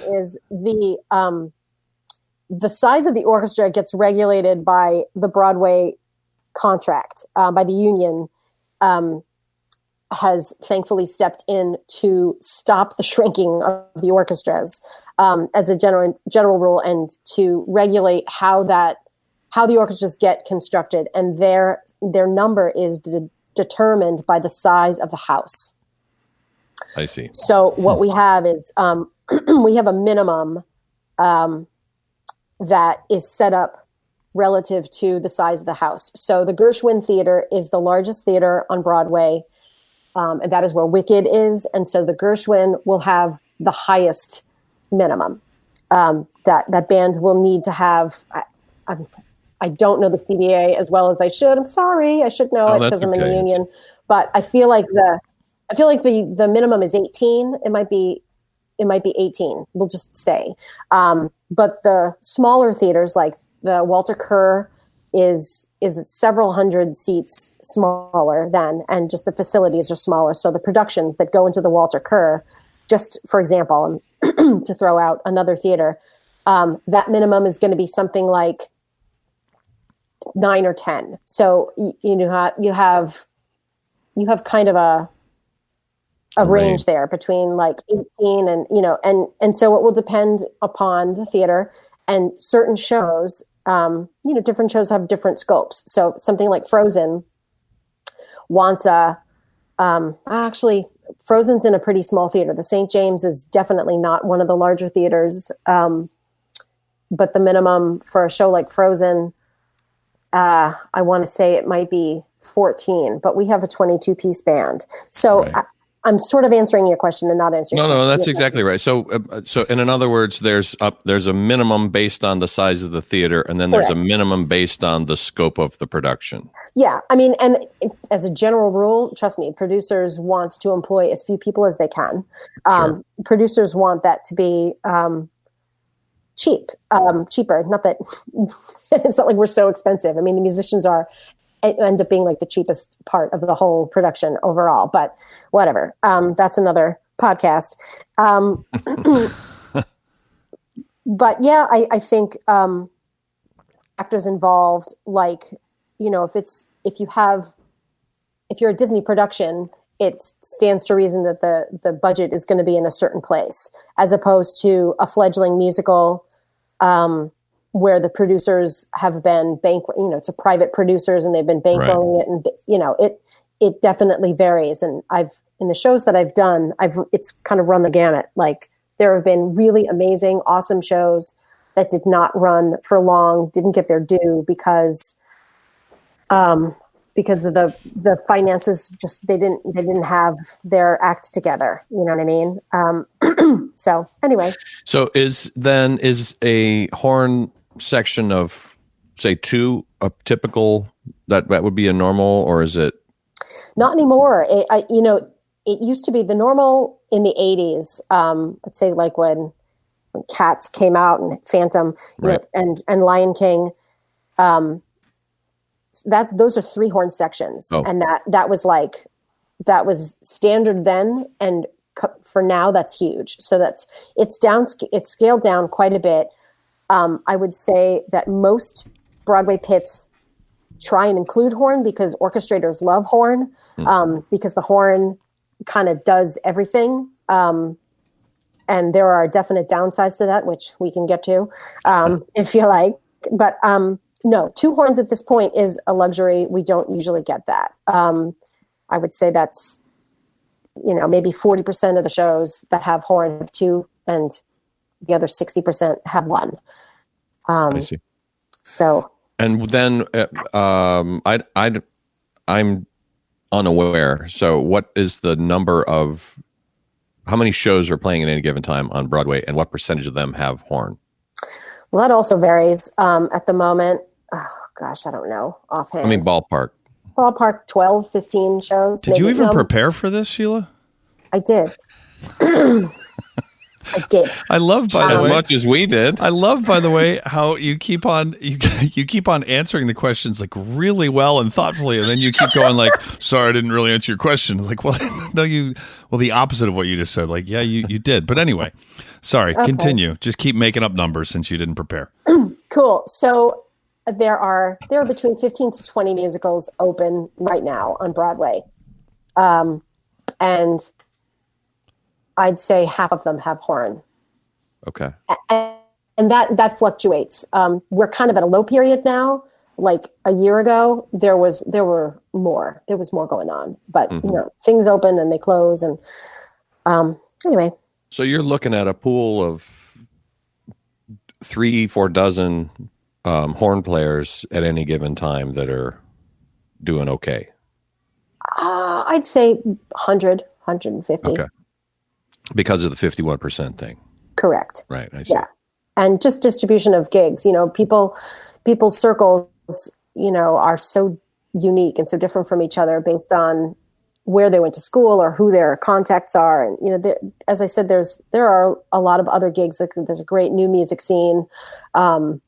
is the size of the orchestra gets regulated by the Broadway contract, by the union, has thankfully stepped in to stop the shrinking of the orchestras, as a general rule, and to regulate how the orchestras get constructed, and their number is determined by the size of the house. I see. So what we have is we have a minimum that is set up relative to the size of the house. So the Gershwin Theater is the largest theater on Broadway, and that is where Wicked is. And so the Gershwin will have the highest minimum that band will need to have. I don't know the CBA as well as I should. I'm sorry, I should know it because I'm in the union. But I feel like the minimum is 18. It might be 18. We'll just say. But the smaller theaters, like the Walter Kerr, is several hundred seats smaller than, and just the facilities are smaller. So the productions that go into the Walter Kerr, just for example, to throw out another theater, that minimum is going to be something like 9 or 10. So you have kind of a range there between like 18 and so it will depend upon the theater and certain shows. Different shows have different scopes. So something like Frozen wants actually Frozen's in a pretty small theater. The St. James is definitely not one of the larger theaters. But the minimum for a show like Frozen, I want to say it might be 14, but we have a 22-piece band. So right. I'm sort of answering your question and not answering. No, that's exactly right. So in other words, there's a minimum based on the size of the theater, and then there's a minimum based on the scope of the production. Yeah, I mean, and as a general rule, trust me, producers want to employ as few people as they can. Sure. Producers want that to be cheaper. Not that it's not like we're so expensive. I mean, the musicians end up being like the cheapest part of the whole production overall, but whatever. That's another podcast. But yeah, I think actors involved, like, if you're a Disney production, it stands to reason that the budget is going to be in a certain place, as opposed to a fledgling musical, where the producers have been it's a private producers and they've been bankrolling it, and it definitely varies. And in the shows that I've done, it's kind of run the gamut. Like, there have been really amazing, awesome shows that did not run for long, didn't get their due because of the finances. Just they didn't have their act together. You know what I mean? So anyway. So is a horn section of, say, 2 a typical that would be a normal, or is it not anymore? It used to be the normal in the 80s. Let's say like when Cats came out and Phantom, and Lion King. Those are 3 horn sections, and that was standard then, and for now that's huge. So it's scaled down quite a bit. I would say that most Broadway pits try and include horn because orchestrators love horn, because the horn kind of does everything. And there are definite downsides to that, which we can get to if you like. But no, 2 horns at this point is a luxury. We don't usually get that. I would say that's, maybe 40% of the shows that have horn have 2, and the other 60% have 1. I see. So, and then I'm unaware. So, what is the number of how many shows are playing at any given time on Broadway, and what percentage of them have horn? Well, that also varies. At the moment, oh gosh, I don't know offhand. I mean, ballpark. ballpark 12, 15 shows. Did you even prepare for this, Sheila? I did. I did. I love, by the way, as much as we did. I love, by the way, how you keep on answering the questions like really well and thoughtfully, and then you keep going like, "Sorry, I didn't really answer your question." It's like, well, no, the opposite of what you just said. Like, yeah, you did, but anyway, sorry. Okay. Continue. Just keep making up numbers since you didn't prepare. Cool. So there are between 15 to 20 musicals open right now on Broadway, and I'd say half of them have horn. Okay. And that fluctuates. We're kind of at a low period now. Like a year ago, there was more going on, but things open and they close. And anyway. So you're looking at a pool of 3-4 dozen horn players at any given time that are doing okay. I'd say 100, 150. Okay. Because of the 51% thing. Correct. Right. I see. Yeah. And just distribution of gigs, people's circles, are so unique and so different from each other based on where they went to school or who their contacts are. And, as I said, there are a lot of other gigs. There's a great new music scene, and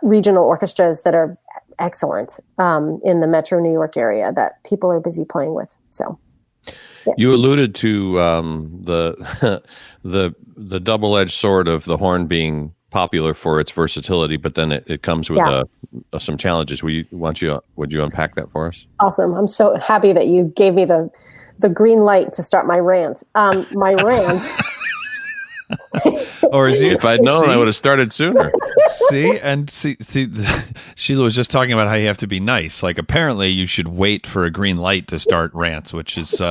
regional orchestras that are excellent in the Metro New York area that people are busy playing with. So. Yeah. You alluded to the double-edged sword of the horn being popular for its versatility, but then it comes with some challenges. Would you unpack that for us? Awesome! I'm so happy that you gave me the green light to start my rant. My rant. Or is if I'd known, I would have started sooner. See, Sheila was just talking about how you have to be nice. Like, apparently, you should wait for a green light to start rants, which is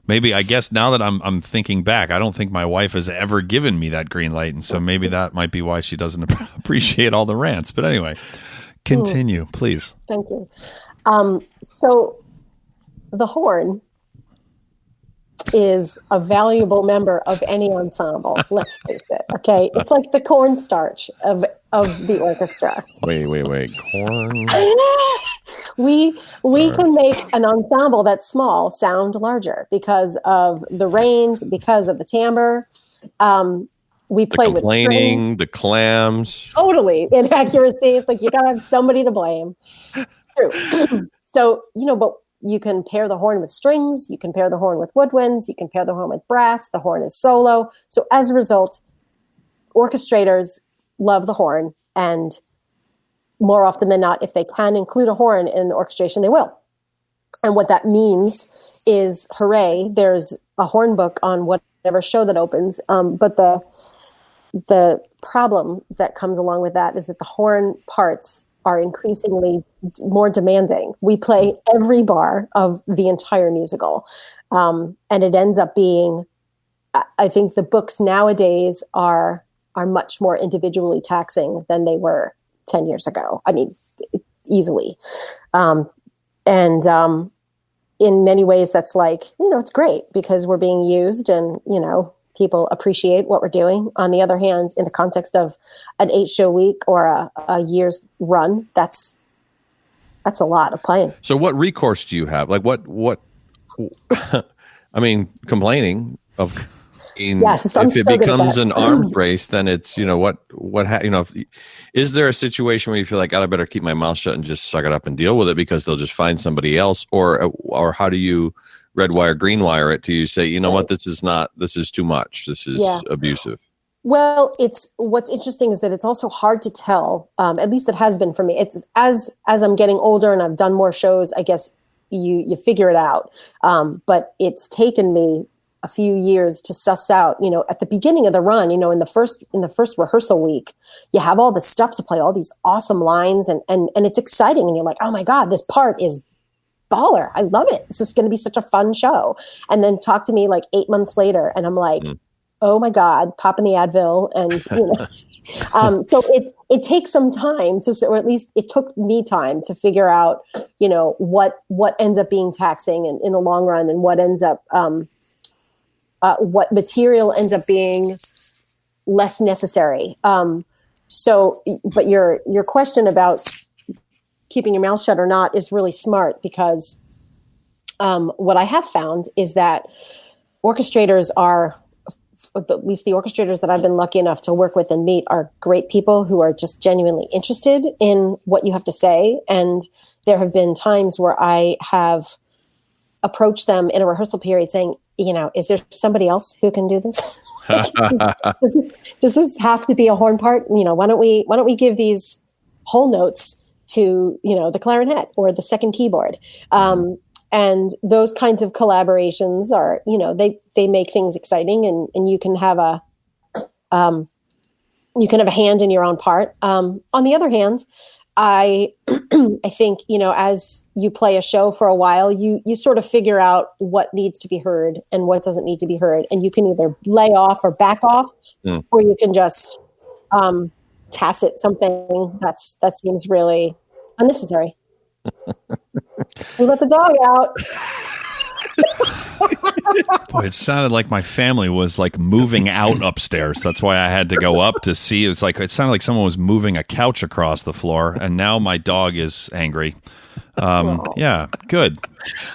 maybe. I guess now that I'm thinking back, I don't think my wife has ever given me that green light, and so maybe that might be why she doesn't appreciate all the rants. But anyway, continue, please. Thank you. So, the horn is a valuable member of any ensemble. Let's face it. Okay, it's like the cornstarch of the orchestra. Wait, corn. We can make an ensemble that's small sound larger because of the range, because of the timbre. We play with complaining, the clams. Totally inaccuracy. It's like you gotta have somebody to blame. True. So but. You can pair the horn with strings. You can pair the horn with woodwinds. You can pair the horn with brass. The horn is solo. So as a result, orchestrators love the horn. And more often than not, if they can include a horn in the orchestration, they will. And what that means is, hooray, there's a horn book on whatever show that opens. But the problem that comes along with that is that the horn parts are increasingly more demanding. We play every bar of the entire musical. And it ends up being, I think the books nowadays are much more individually taxing than they were 10 years ago. I mean, easily. And in many ways that's like, it's great because we're being used and, people appreciate what we're doing. On the other hand, in the context of an 8-show week or a year's run, that's a lot of playing. So what recourse do you have? Like what I mean, complaining of if it becomes an arms race, then it's, is there a situation where you feel like, I better keep my mouth shut and just suck it up and deal with it because they'll just find somebody else? Or how do you red wire, green wire it to you say, what, this is too much. This is abusive. Well, what's interesting is that it's also hard to tell. At least it has been for me. It's as I'm getting older and I've done more shows, I guess you figure it out. But it's taken me a few years to suss out, at the beginning of the run, in the first rehearsal week, you have all this stuff to play, all these awesome lines and it's exciting. And you're like, oh my God, this part is baller. I love it. This is going to be such a fun show. And then talk to me like 8 months later. And I'm like, oh my God, popping the Advil. And, so it takes some time or at least it took me time to figure out, what ends up being taxing in the long run and what ends up, what material ends up being less necessary. But your question about keeping your mouth shut or not is really smart, because what I have found is that orchestrators are, at least the orchestrators that I've been lucky enough to work with and meet, are great people who are just genuinely interested in what you have to say. And there have been times where I have approached them in a rehearsal period saying, is there somebody else who can do this? Does this have to be a horn part? Why don't we give these whole notes to, the clarinet or the second keyboard? And those kinds of collaborations are, they make things exciting, and you can have a hand in your own part. On the other hand, I think, as you play a show for a while, you sort of figure out what needs to be heard and what doesn't need to be heard. And you can either lay off or back off, or you can just tacit something that seems really unnecessary. We let the dog out. Boy, it sounded like my family was like moving out upstairs. That's why I had to go up to see. It sounded like someone was moving a couch across the floor, and now my dog is angry. Yeah, good.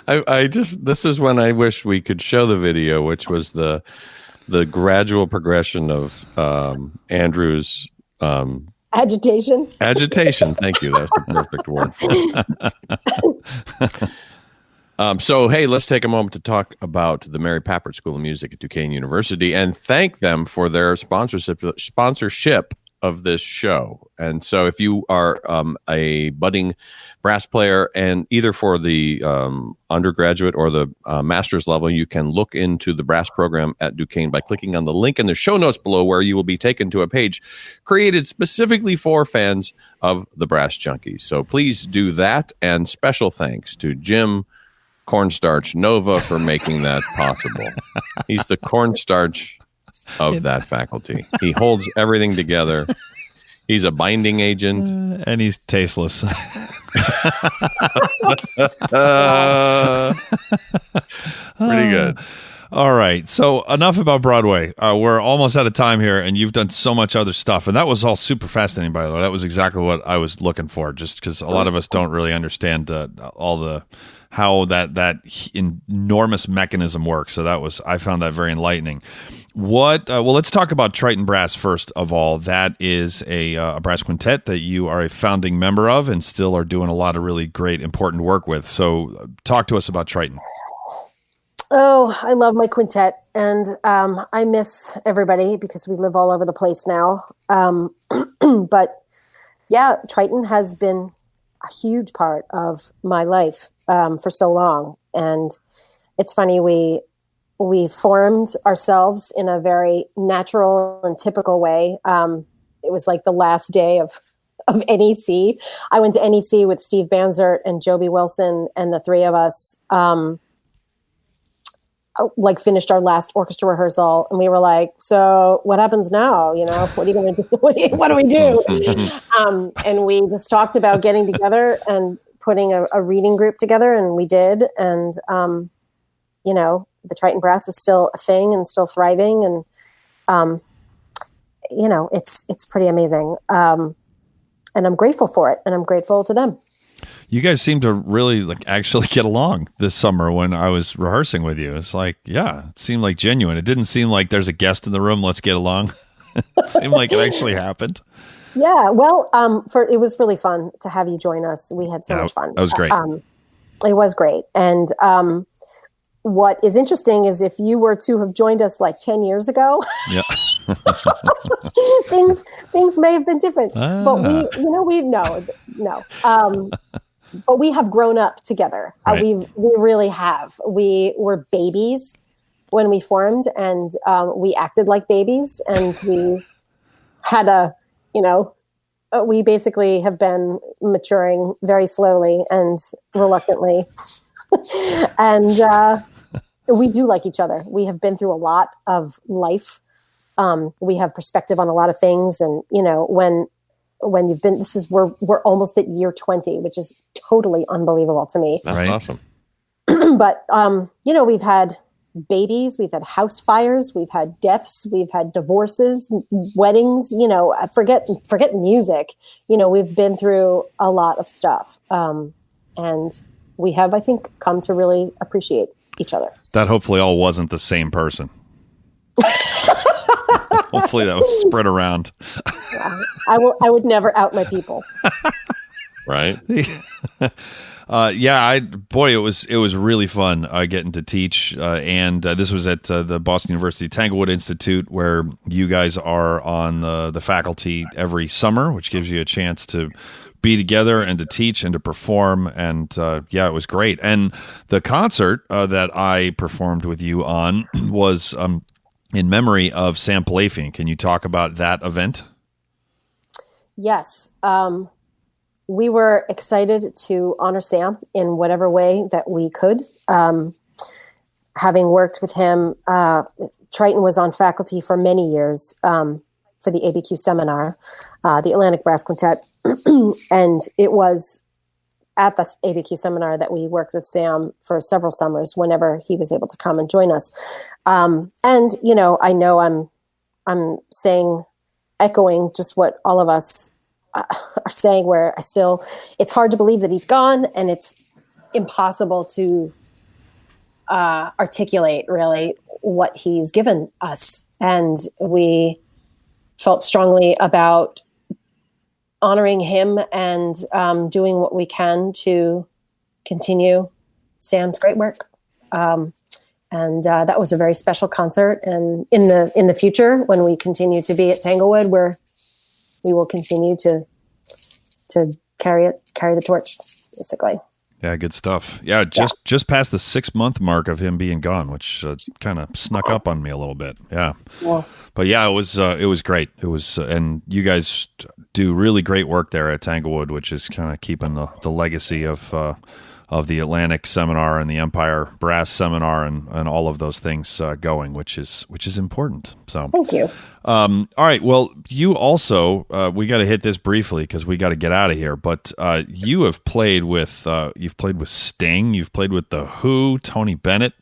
This is when I wish we could show the video, which was the gradual progression of Andrew's agitation. Thank you. That's the perfect word for it. So, hey, let's take a moment to talk about the Mary Papert School of Music at Duquesne University and thank them for their sponsorship of this show. And so if you are a budding brass player, and either for the undergraduate or the master's level, you can look into the brass program at Duquesne by clicking on the link in the show notes below, where you will be taken to a page created specifically for fans of the Brass Junkies. So please do that. And special thanks to Jim Cornstarch Nova for making that possible. He's the cornstarch of that faculty. He holds everything together. He's a binding agent. And he's tasteless. Pretty good. All right. So enough about Broadway. We're almost out of time here, and you've done so much other stuff. And that was all super fascinating, by the way. That was exactly what I was looking for, just because a lot of us don't really understand how that enormous mechanism works. So I found that very enlightening. Well, let's talk about Triton Brass first of all. That is a brass quintet that you are a founding member of and still are doing a lot of really great, important work with. So talk to us about Triton. Oh, I love my quintet, and I miss everybody because we live all over the place now. But yeah, Triton has been a huge part of my life for so long. And it's funny, we formed ourselves in a very natural and typical way. It was like the last day of NEC. I went to NEC with Steve Banzert and Joby Wilson, and the three of us finished our last orchestra rehearsal, and we were like, so what happens now? What are you going to do? What do we do? And we just talked about getting together and putting a reading group together, and we did. And, the Triton Brass is still a thing and still thriving. And, it's pretty amazing. And I'm grateful for it, and I'm grateful to them. You guys seem to really actually get along this summer when I was rehearsing with you. It's it seemed like genuine. It didn't seem like there's a guest in the room, let's get along. It seemed like it actually happened. Yeah, well, it was really fun to have you join us. We had so much fun. That was great. It was great. And what is interesting is if you were to have joined us 10 years ago, yeah. things may have been different. But but we have grown up together. Right. We really have. We were babies when we formed, and we acted like babies, and we had we basically have been maturing very slowly and reluctantly. And we do like each other. We have been through a lot of life. We have perspective on a lot of things. And, when you've been, we're almost at year 20, which is totally unbelievable to me. That's awesome. But, we've had babies, we've had house fires, we've had deaths, we've had divorces, weddings, forget music. We've been through a lot of stuff. And we have, I think, come to really appreciate each other. That hopefully all wasn't the same person. Hopefully that was spread around. Yeah, I would never out my people. Right. It was really fun getting to teach. And this was at the Boston University Tanglewood Institute, where you guys are on the faculty every summer, which gives you a chance to be together and to teach and to perform. And it was great. And the concert that I performed with you on was in memory of Sam Palafian. Can you talk about that event? Yes. We were excited to honor Sam in whatever way that we could. Having worked with him, Triton was on faculty for many years for the ABQ seminar, the Atlantic Brass Quintet. And it was at the ABQ seminar that we worked with Sam for several summers whenever he was able to come and join us. And, I know I'm echoing just what all of us are saying, where it's hard to believe that he's gone, and it's impossible to articulate really what he's given us. And we felt strongly about honoring him and doing what we can to continue Sam's great work. And that was a very special concert. And in the future, when we continue to be at Tanglewood, we will continue to carry the torch, basically. Yeah, good stuff. Yeah, just past the 6-month mark of him being gone, which kind of snuck up on me a little bit. Yeah. But yeah, it was great. It was, and you guys do really great work there at Tanglewood, which is kind of keeping the legacy of the Atlantic Seminar and the Empire Brass Seminar and all of those things going, which is important. So thank you. All right. Well, you also we got to hit this briefly because we got to get out of here. But you have played with Sting, you've played with the Who, Tony Bennett,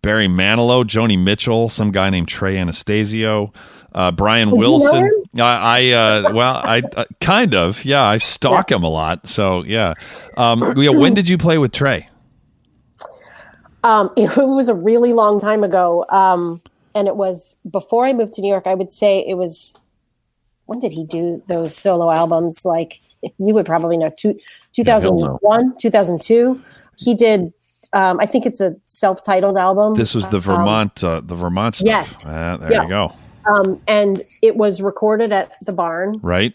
Barry Manilow, Joni Mitchell, some guy named Trey Anastasio, Brian Wilson. I kind of, yeah. I stalk him a lot. So yeah. When did you play with Trey? It was a really long time ago. And it was before I moved to New York. I would say it was, when did he do those solo albums? Like, you would probably know, 2001, 2002. He did, I think it's a self-titled album. This was the Vermont stuff. Yes. You go. And it was recorded at the Barn. Right.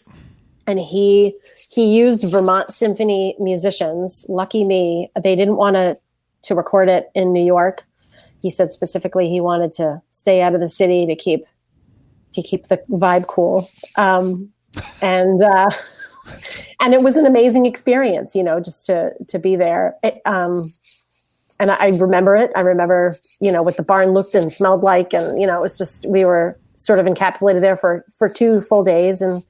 And he used Vermont Symphony musicians. Lucky me, they didn't want to record it in New York. He said specifically he wanted to stay out of the city to keep the vibe cool. And it was an amazing experience, just to be there. And I remember it. I remember, what the barn looked and smelled like. And, it was just, we were sort of encapsulated there for 2 full days. And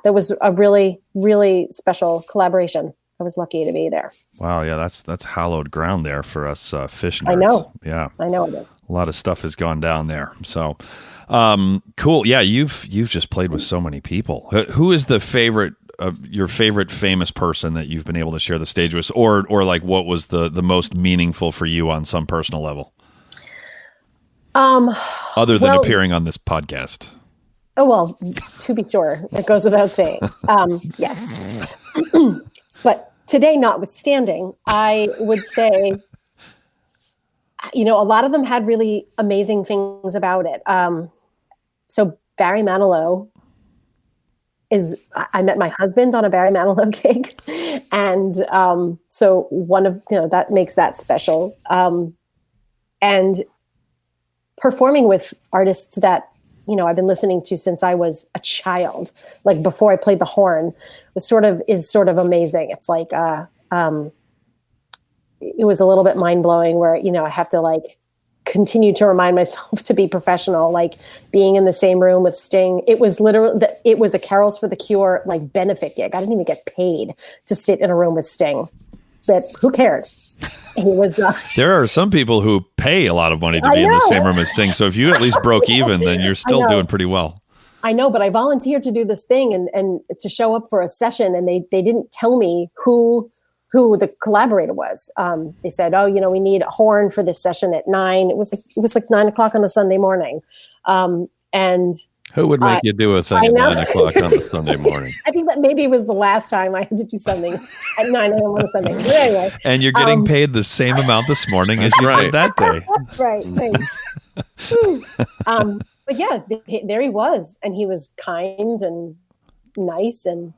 there was a really, really special collaboration. I was lucky to be there. Wow. Yeah. That's hallowed ground there for us fish nerds. I know. Yeah. I know it is. A lot of stuff has gone down there. So cool. Yeah. You've just played with so many people. Who is your favorite famous person that you've been able to share the stage with, or like what was the most meaningful for you on some personal level? Other than appearing on this podcast. Oh, well, to be sure, it goes without saying. Yes. But today, notwithstanding, I would say, a lot of them had really amazing things about it. So Barry Manilow I met my husband on a Barry Manilow gig. And so one of, that makes that special. And performing with artists that, I've been listening to since I was a child, like before I played the horn, is sort of amazing. It's like, it was a little bit mind blowing where, I have to continue to remind myself to be professional, like being in the same room with Sting. It was literally, it was a Carols for the Cure, benefit gig. I didn't even get paid to sit in a room with Sting, but who cares? He was. There are some people who pay a lot of money to be in the same room as Sting. So if you at least broke even, then you're still doing pretty well. I know, but I volunteered to do this thing and to show up for a session, and they didn't tell me who the collaborator was. They said, "Oh, we need a horn for this session at 9." It was like 9 o'clock on a Sunday morning, and who would make you do a thing at 9 o'clock on a Sunday morning? I think that maybe it was the last time I had to do something at 9 a.m. on a Sunday. But anyway, and you're getting paid the same amount this morning as you did that day. Right. Thanks. But yeah, there he was, and he was kind and nice, and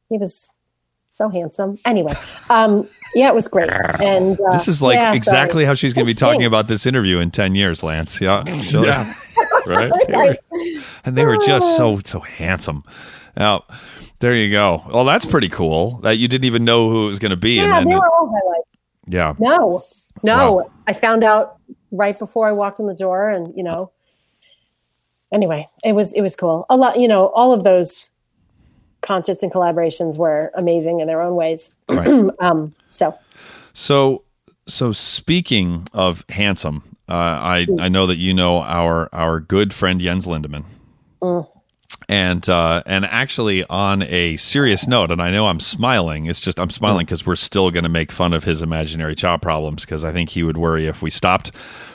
he was so handsome. Anyway, it was great. And this is exactly how she's going to be talking about this interview in 10 years, Lance. Yeah. Yeah. Right. And they were just so handsome. Now, there you go. Well, that's pretty cool that you didn't even know who it was going to be. Yeah, they were all highlights. Yeah. No. Wow. I found out right before I walked in the door, and anyway, it was cool. A lot, all of those concerts and collaborations were amazing in their own ways. Right. So speaking of handsome, I know that our good friend Jens Lindemann. And actually, on a serious note, and I know I'm smiling. It's just I'm smiling because we're still going to make fun of his imaginary child problems, because I think he would worry if we stopped.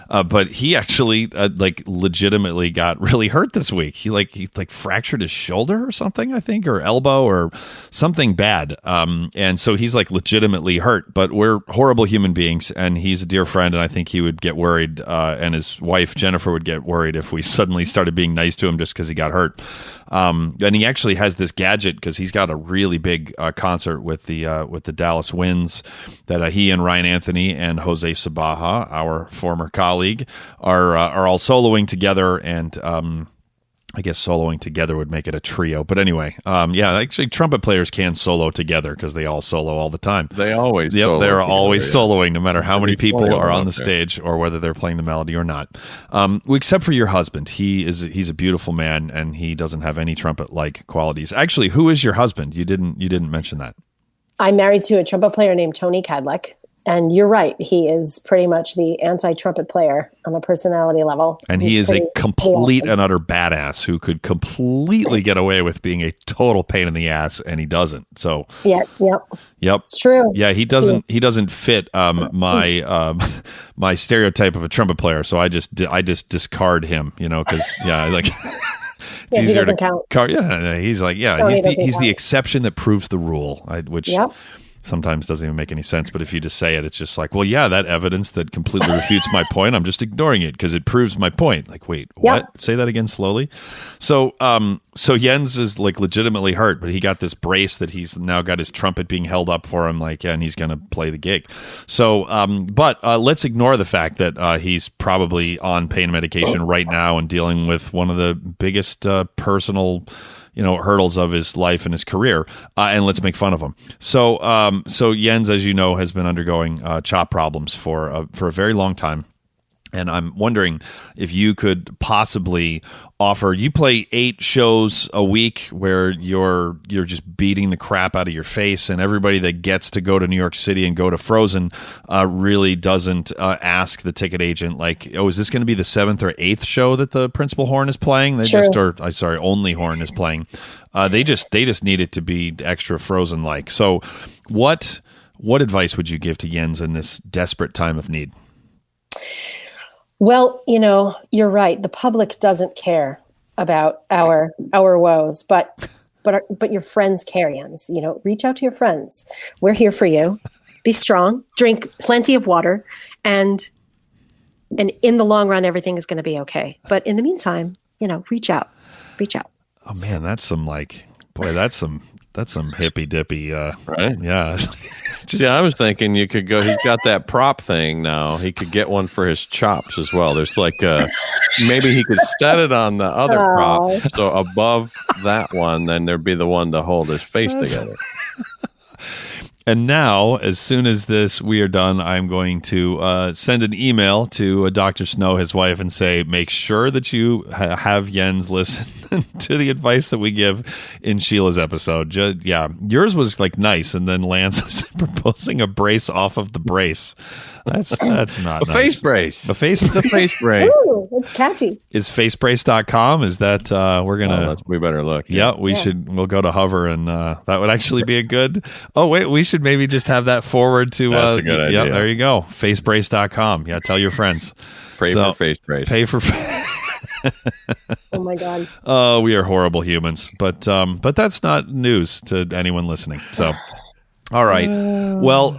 But he actually legitimately got really hurt this week. He fractured his shoulder or something, I think, or elbow or something bad. And so he's legitimately hurt. But we're horrible human beings, and he's a dear friend, and I think he would get worried, and his wife Jennifer would get worried if we suddenly started being nice to him just because he got hurt. And he actually has this gadget because he's got a really big concert with the Dallas Winds that he and Ryan Anthony and Jose Sabaha, our former colleague, are all soloing together. And I guess soloing together would make it a trio. But anyway, actually trumpet players can solo together because they all solo all the time. They always Yep, solo they're together, always yeah. soloing, no matter how many people are on the there. stage or whether they're playing the melody or not. Except for your husband. He's a beautiful man, and he doesn't have any trumpet-like qualities. Actually, who is your husband? You didn't mention that. I'm married to a trumpet player named Tony Cadlick. And you're right. He is pretty much the anti-trumpet player on a personality level. And he is a complete and utter badass who could completely get away with being a total pain in the ass, and he doesn't. So yep. It's true. Yeah, he doesn't fit my my stereotype of a trumpet player. So I just discard him, because it's easier to count. Yeah, he's he's the exception that proves the rule, which. Yep. Sometimes doesn't even make any sense, but if you just say it, it's just that evidence that completely refutes my point, I'm just ignoring it because it proves my point. Wait, what? Yep. Say that again slowly. So Jens is legitimately hurt, but he got this brace that he's now got his trumpet being held up for him, and he's going to play the gig. So, but let's ignore the fact that he's probably on pain medication right now and dealing with one of the biggest personal hurdles of his life and his career, and let's make fun of him. So Jens, as you know, has been undergoing chop problems for a very long time. And I'm wondering if you could possibly offer. You play 8 shows a week where you're just beating the crap out of your face, and everybody that gets to go to New York City and go to Frozen really doesn't ask the ticket agent is this going to be the 7th or 8th show that the principal horn is playing? Only horn is playing. They just need it to be extra Frozen like. So what advice would you give to Jens in this desperate time of need? Well, you're right. The public doesn't care about our woes, but your friends care, Jens. Reach out to your friends. We're here for you. Be strong. Drink plenty of water, and in the long run, everything is going to be okay. But in the meantime, reach out. Reach out. Oh man, that's some hippy dippy, right? Yeah. I was thinking you could go. He's got that prop thing now. He could get one for his chops as well. There's maybe he could set it on the other prop, so above that one, then there'd be the one to hold his face together. And now, as soon as we are done, I'm going to send an email to Dr. Snow, his wife, and say, make sure that you have Jens listen to the advice that we give in Sheila's episode. Yours was like nice, and then Lance is proposing a brace off of the brace. That's not a nice. face brace. A face It's a face brace. Ooh, it's catchy. Is facebrace.com? Is that we're gonna? We better look. Yeah, we'll go to Hover, and that would actually be a good. Oh wait, we should maybe just have that forward to. That's a good idea. Yeah, there you go. Facebrace.com. Yeah, tell your friends. Pray for face brace. Pay for. Oh my God. Oh, we are horrible humans, but that's not news to anyone listening. So, all right. Well,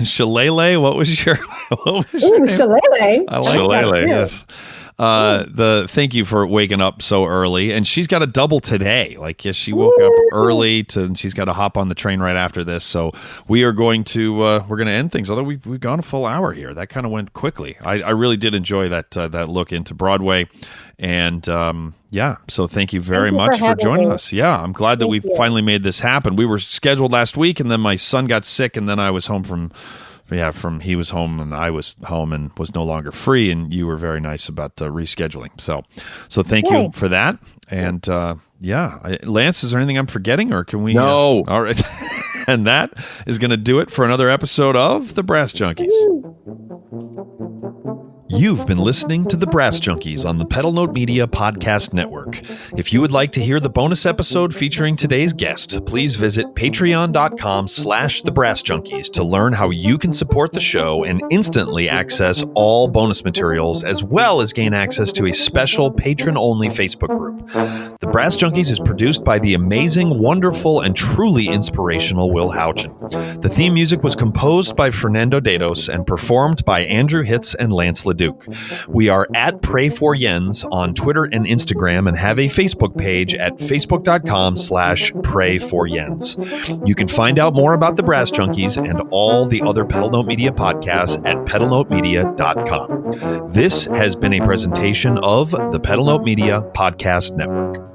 Shelagh, what was your name? Shelagh. I like Shelagh, that. Yes. Thank you for waking up so early, and she's got a double today. Like, yes, she woke up early and she's got to hop on the train right after this. So we are going to we're going to end things. Although we've gone a full hour here, that kind of went quickly. I really did enjoy that look into Broadway, and so thank you very much for joining us. Yeah, I'm glad that we finally made this happen. We were scheduled last week, and then my son got sick, and then I was home from he was home and I was home and was no longer free, and you were very nice about rescheduling. So thank you for that. And Lance, is there anything I'm forgetting, or can we? No. All right. And that is going to do it for another episode of The Brass Junkies. You've been listening to The Brass Junkies on the Pedal Note Media Podcast Network. If you would like to hear the bonus episode featuring today's guest, please visit patreon.com/thebrassjunkies to learn how you can support the show and instantly access all bonus materials, as well as gain access to a special patron-only Facebook group. The Brass Junkies is produced by the amazing, wonderful, and truly inspirational Will Houchin. The theme music was composed by Fernando Dados and performed by Andrew Hitz and Lance LaDuke. We are at Pray for Jens on Twitter and Instagram, and have a Facebook page at facebook.com/prayforjens. You can find out more about the Brass Junkies and all the other Pedal Note Media podcasts at pedalnotemedia.com. This has been a presentation of the Pedal Note Media Podcast Network.